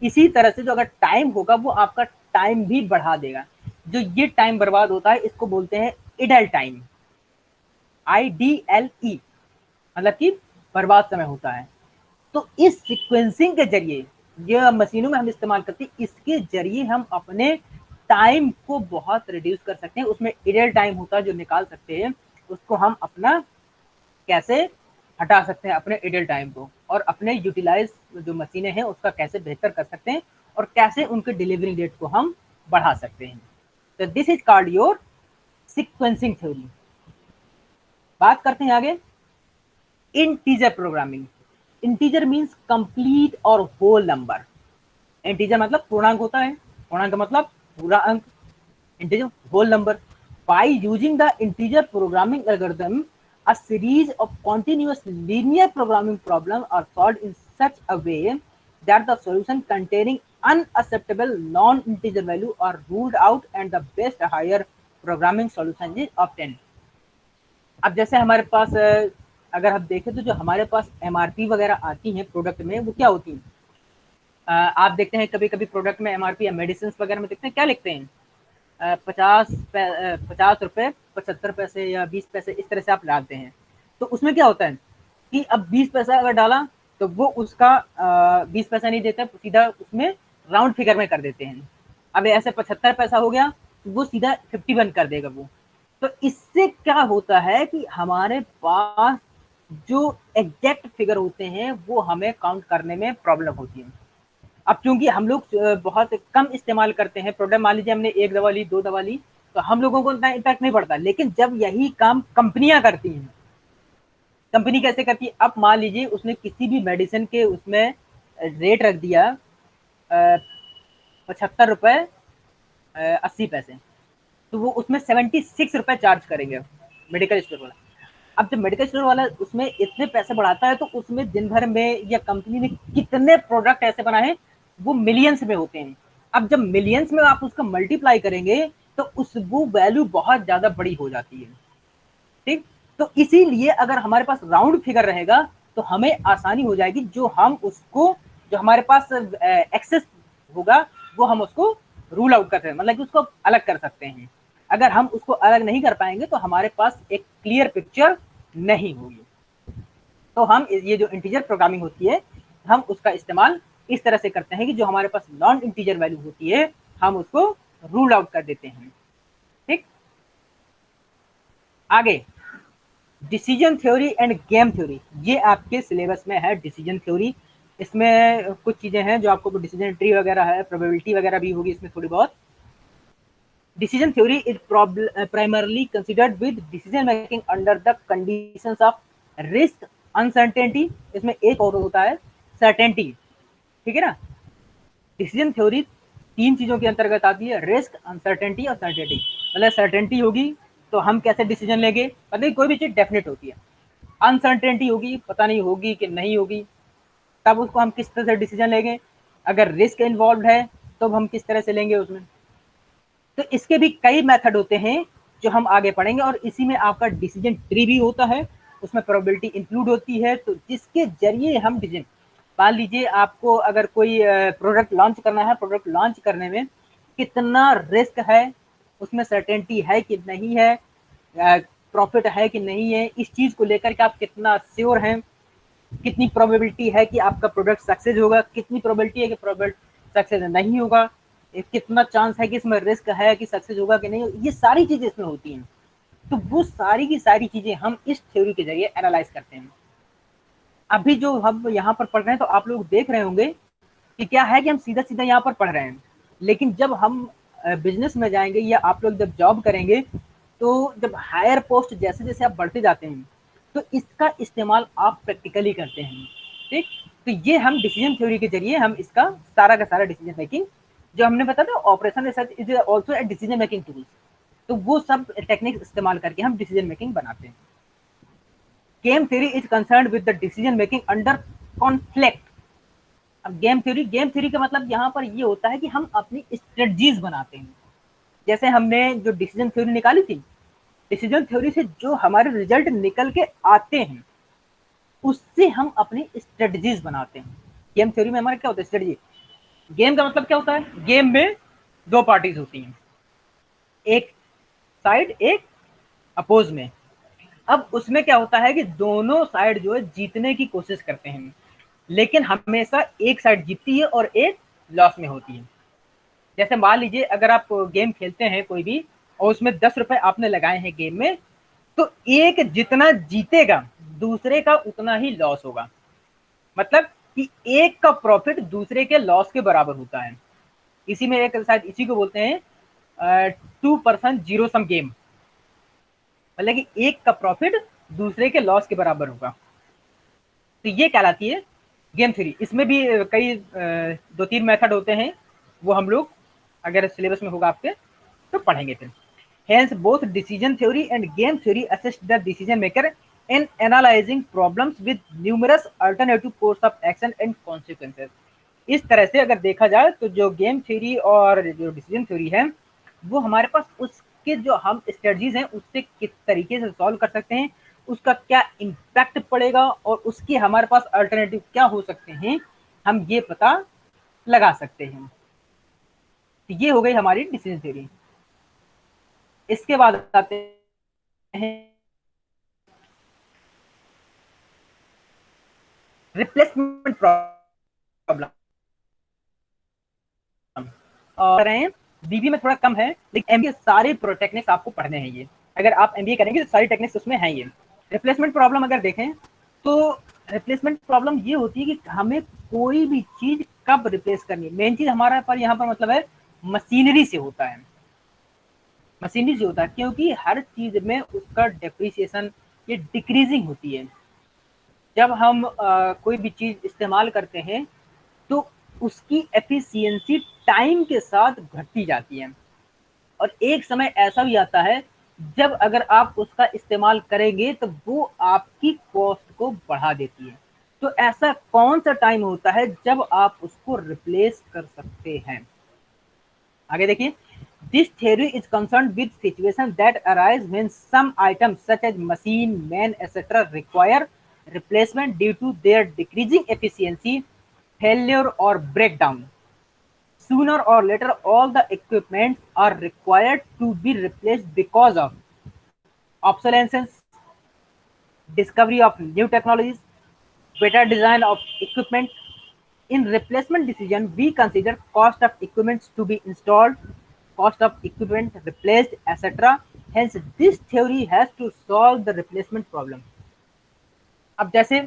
इसी तरह से जो अगर टाइम होगा वो आपका टाइम भी बढ़ा देगा। जो ये टाइम बर्बाद होता है इसको बोलते हैं इडल टाइम, IDLE, मतलब कि बर्बाद समय होता है। तो इस सीक्वेंसिंग के जरिए, ये मशीनों में हम इस्तेमाल करते हैं, इसके जरिए हम अपने टाइम को बहुत रिड्यूस कर सकते हैं। उसमें इडल टाइम होता है जो निकाल सकते हैं, उसको हम अपना कैसे हटा सकते हैं अपने इडल टाइम को, और अपने यूटिलाइज जो मशीनें हैं उसका कैसे बेहतर कर सकते हैं, और कैसे उनके डिलीवरी रेट को हम बढ़ा सकते हैं। तो this is called your sequencing theory. बात करते हैं आगे integer programming. Integer means complete और होल नंबर। इंटीजर मतलब पूर्णांक होता है, पूर्णांक मतलब पूरा अंक, integer whole number. By using the integer programming algorithm, a series of continuous linear programming problems are solved in such a way that the solution containing unacceptable non-integer value are ruled out and the best higher programming solution is obtained। अब जैसे हमारे पास अगर हम देखें तो जो हमारे पास एमआरपी वगैरह आती हैं प्रोडक्ट में, वो क्या होती हैं? आप देखते हैं कभी कभी प्रोडक्ट में एमआरपी या मेडिसिन वगैरह में देखते हैं क्या लिखते हैं, 50 रुपए 75 पैसे या 20 पैसे, इस तरह से आप डालते हैं। तो उसमें क्या होता है कि अब 20 पैसा अगर डाला तो वो उसका 20 पैसा नहीं देता, सीधा उसमें राउंड फिगर में कर देते हैं। अब ऐसे 75 पैसा हो गया तो वो सीधा 51 कर देगा वो। तो इससे क्या होता है कि हमारे पास जो एग्जैक्ट फिगर होते हैं वो हमें काउंट करने में प्रॉब्लम होती है। अब चूंकि हम लोग बहुत कम इस्तेमाल करते हैं प्रोडक्ट, मान लीजिए हमने एक दवा ली, 2 दवा ली, तो हम लोगों को इतना इम्पैक्ट नहीं पड़ता। लेकिन जब यही काम कंपनियां करती हैं, कंपनी कैसे करती है, अब मान लीजिए उसने किसी भी मेडिसिन के उसमें रेट रख दिया 75 रुपए 80 पैसे, तो वो उसमें 76 रुपए चार्ज करेंगे मेडिकल स्टोर वाला। अब जब मेडिकल स्टोर वाला उसमें इतने पैसे बढ़ाता है तो उसमें दिन भर में या कंपनी ने कितने प्रोडक्ट ऐसे बनाए हैं, वो मिलियंस में होते हैं। अब जब मिलियंस में आप उसका मल्टीप्लाई करेंगे तो उस वो वैल्यू बहुत ज्यादा बड़ी हो जाती है। ठीक, तो इसीलिए अगर हमारे पास राउंड फिगर रहेगा तो हमें आसानी हो जाएगी, जो हम उसको, जो हमारे पास एक्सेस होगा वो हम उसको रूल आउट करते हैं, मतलब कि उसको अलग कर सकते हैं। अगर हम उसको अलग नहीं कर पाएंगे तो हमारे पास एक क्लियर पिक्चर नहीं होगी। तो हम ये जो इंटीजर प्रोग्रामिंग होती है, हम उसका इस्तेमाल इस तरह से करते हैं कि जो हमारे पास नॉन इंटीजर वैल्यू होती है हम उसको रूल आउट कर देते हैं। ठीक, आगे decision theory and game theory, ये आपके सिलेबस में है डिसीजन थ्योरी। इसमें कुछ चीजें हैं जो आपको, डिसीजन ट्री वगैरह है, प्रोबेबिलिटी वगैरह भी होगी इसमें थोड़ी बहुत। Decision theory is primarily considered with decision making under the conditions of risk, uncertainty, इसमें एक और होता है certainty। ठीक है ना, डिसीजन थ्योरी 3 चीजों के अंतर्गत आती है, रिस्क, अनसर्टेनिटी और सर्टेनिटी। मतलब सर्टेनिटी होगी तो हम कैसे डिसीजन लेंगे, मतलब कोई भी चीज डेफिनेट होती है। अनसर्टेनिटी होगी, पता नहीं होगी कि नहीं होगी, तब उसको हम किस तरह से डिसीजन लेंगे। अगर रिस्क इन्वॉल्व है तो हम किस तरह से लेंगे उसमें। तो इसके भी कई मेथड होते हैं जो हम आगे पढ़ेंगे, और इसी में आपका डिसीजन ट्री भी होता है, उसमें प्रोबेबिलिटी इंक्लूड होती है। तो जिसके जरिए हम डिसीजन, मान लीजिए आपको अगर कोई प्रोडक्ट लॉन्च करना है, प्रोडक्ट लॉन्च करने में कितना रिस्क है, उसमें सर्टेनिटी है कि नहीं है, प्रॉफिट है कि नहीं है, इस चीज को लेकर के आप कितना श्योर हैं, कितनी प्रोबेबिलिटी है कि आपका प्रोडक्ट सक्सेस होगा, कितनी प्रोबेबिलिटी है कि प्रोडक्ट सक्सेस नहीं होगा, कितना चांस है कि इसमें रिस्क है कि सक्सेस होगा कि नहीं, ये सारी चीजें इसमें होती हैं। तो वो सारी की सारी चीजें हम इस थ्योरी के जरिए एनालाइज करते हैं। अभी जो हम यहाँ पर पढ़ रहे हैं तो आप लोग देख रहे होंगे कि क्या है कि हम सीधा सीधा यहाँ पर पढ़ रहे हैं, लेकिन जब हम बिजनेस में जाएंगे या आप लोग जब जॉब करेंगे, तो जब हायर पोस्ट जैसे जैसे आप बढ़ते जाते हैं तो इसका इस्तेमाल आप प्रैक्टिकली करते हैं। ठीक, तो ये हम डिसीजन थ्योरी के जरिए हम इसका सारा का सारा डिसीजन मेकिंग, जो हमने बताया था operation research is also a decision making tool, तो वो सब टेक्निक्स इस्तेमाल करके हम डिसीजन मेकिंग बनाते हैं। Game theory is concern with the decision making under conflict. अब गेम थ्योरी का मतलब यहाँ पर ये होता है कि हम अपनी स्ट्रेटजीज बनाते हैं। जैसे हमने जो डिसीजन थ्योरी निकाली थी, डिसीजन थ्योरी से जो हमारे रिजल्ट निकल के आते हैं उससे हम अपनी स्ट्रेटजीज बनाते हैं। गेम थ्योरी में हमारा क्या होता है, स्ट्रेटजी। गेम का मतलब क्या होता है, गेम में 2 पार्टीज होती हैं, एक साइड एक अपोज में। अब उसमें क्या होता है कि दोनों साइड जो है जीतने की कोशिश करते हैं, लेकिन हमेशा एक साइड जीतती है और एक लॉस में होती है। जैसे मान लीजिए अगर आप गेम खेलते हैं कोई भी और उसमें 10 रुपए आपने लगाए हैं गेम में, तो एक जितना जीतेगा दूसरे का उतना ही लॉस होगा। मतलब कि एक का प्रॉफिट दूसरे के लॉस के बराबर होता है। इसी में एक शायद इसी को बोलते हैं 2% जीरो सम गेम, मतलब कि एक का प्रॉफिट दूसरे के लॉस के बराबर होगा। तो ये कहलाती है गेम थ्योरी। इसमें भी कई 2-3 मेथड होते हैं, वो हम लोग अगर सिलेबस में होगा आपके तो पढ़ेंगे फिर। Hence, both decision theory and game theory assist the decision maker in analyzing problems with numerous alternative course of action and consequences. इस तरह से अगर देखा जाए तो जो गेम थ्योरी और जो डिसीजन थ्योरी है वो हमारे पास उसके जो हम स्ट्रेटजीज हैं उससे किस तरीके से सॉल्व कर सकते हैं, उसका क्या इम्पैक्ट पड़ेगा और उसके हमारे पास अल्टरनेटिव क्या हो सकते हैं, हम ये पता लगा सकते हैं। तो ये हो गई हमारी डिसीजन थ्योरी। इसके बाद आते हैं रिप्लेसमेंट प्रॉब्लम। और रहे हैं बीबी में थोड़ा कम है, लेकिन एमबीए सारे टेक्निक्स आपको पढ़ने हैं। ये अगर आप एमबीए करेंगे तो सारी टेक्निक्स उसमें हैं। ये रिप्लेसमेंट प्रॉब्लम अगर देखें तो रिप्लेसमेंट प्रॉब्लम ये होती है कि हमें कोई भी चीज कब रिप्लेस करनी है। मेन चीज हमारा पर यहाँ पर मतलब है मशीनरी से होता है। मशीनरी से होता है क्योंकि हर चीज में उसका डेप्रिसिएशन ये डिक्रीजिंग होती है। जब हम कोई भी चीज इस्तेमाल करते हैं तो उसकी एफिशिएंसी टाइम के साथ घटती जाती है और एक समय ऐसा भी आता है जब अगर आप उसका इस्तेमाल करेंगे तो वो आपकी कॉस्ट को बढ़ा देती है। तो ऐसा कौन सा टाइम होता है जब आप उसको रिप्लेस कर सकते हैं? आगे देखिए, this theory is concerned with situations that arise when some items such as machine, man, etc. require replacement due to their decreasing efficiency, failure or breakdown. Sooner or later, all the equipment are required to be replaced because of obsolescence, discovery of new technologies, better design of equipment. In replacement decision, we consider cost of equipment to be installed, cost of equipment replaced, etc. Hence, this theory has to solve the replacement problem. अब जैसे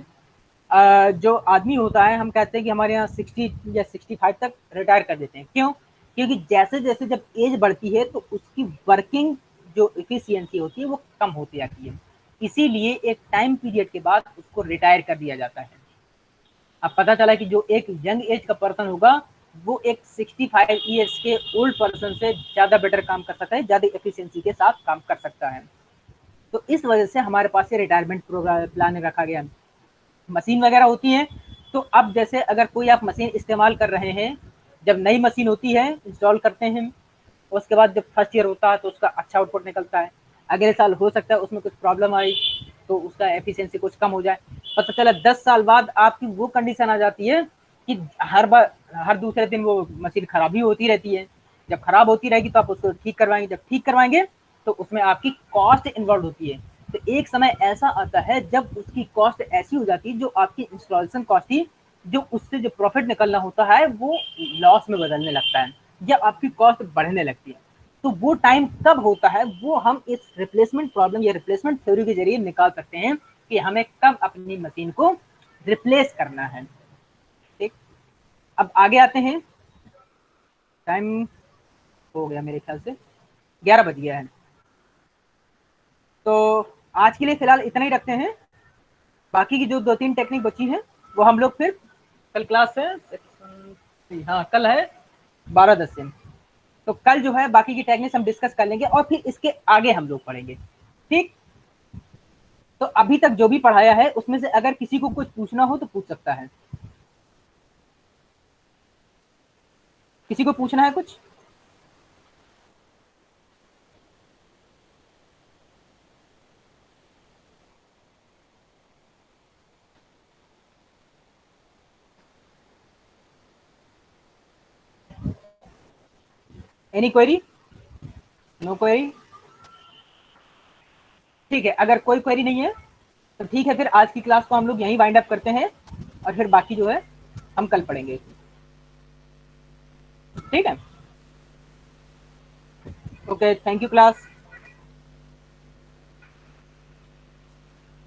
जो आदमी होता है, हम कहते हैं कि हमारे यहाँ 60 या 65 तक रिटायर कर देते हैं। क्यों? क्योंकि जैसे जैसे जब एज बढ़ती है तो उसकी वर्किंग जो एफिशिएंसी होती है वो कम होती जाती है, इसीलिए एक टाइम पीरियड के बाद उसको रिटायर कर दिया जाता है। अब पता चला कि जो एक यंग एज का पर्सन होगा वो एक 65 ईयर्स के ओल्ड पर्सन से ज़्यादा बेटर काम कर सकता है, ज़्यादा एफिशिएंसी के साथ काम कर सकता है। तो इस वजह से हमारे पास ये रिटायरमेंट प्लान रखा गया। मशीन वगैरह होती हैं तो अब जैसे अगर कोई आप मशीन इस्तेमाल कर रहे हैं, जब नई मशीन होती है इंस्टॉल करते हैं, उसके बाद जब फर्स्ट ईयर होता है तो उसका अच्छा आउटपुट निकलता है। अगले साल हो सकता है उसमें कुछ प्रॉब्लम आई तो उसका एफिशिएंसी कुछ कम हो जाए। पता चला 10 साल बाद आपकी वो कंडीशन आ जाती है कि हर दूसरे दिन वो मशीन खराब ही होती रहती है। जब खराब होती रहेगी तो आप उसको ठीक करवाएंगे, जब ठीक करवाएंगे तो उसमें आपकी कॉस्ट इन्वॉल्व होती है। तो एक समय ऐसा आता है जब उसकी कॉस्ट ऐसी हो जाती है, जो आपकी इंस्टॉलेशन कॉस्ट थी, जो उससे जो प्रॉफिट निकलना होता है वो लॉस में बदलने लगता है या आपकी कॉस्ट बढ़ने लगती है। तो वो टाइम कब होता है वो हम इस रिप्लेसमेंट प्रॉब्लम या रिप्लेसमेंट थ्योरी के जरिए निकाल सकते हैं कि हमें कब अपनी मशीन को रिप्लेस करना है। ठीक, अब आगे आते हैं। टाइम हो गया मेरे ख्याल से 11 बज गया है, तो आज के लिए फिलहाल इतना ही रखते हैं। बाकी की जो 2-3 टेक्निक बची हैं वो हम लोग फिर कल क्लास है, हाँ कल है 12:10 से, तो कल जो है बाकी की टेक्निक्स हम डिस्कस कर लेंगे और फिर इसके आगे हम लोग पढ़ेंगे। ठीक, तो अभी तक जो भी पढ़ाया है उसमें से अगर किसी को कुछ पूछना हो तो पूछ सकता है। किसी को पूछना है कुछ? Any query? No query? ठीक है, अगर कोई क्वेरी नहीं है तो ठीक है, फिर आज की क्लास को हम लोग यहीं वाइंड अप करते हैं। और फिर बाकी जो है हम कल पढ़ेंगे। ठीक है, ओके, थैंक यू क्लास।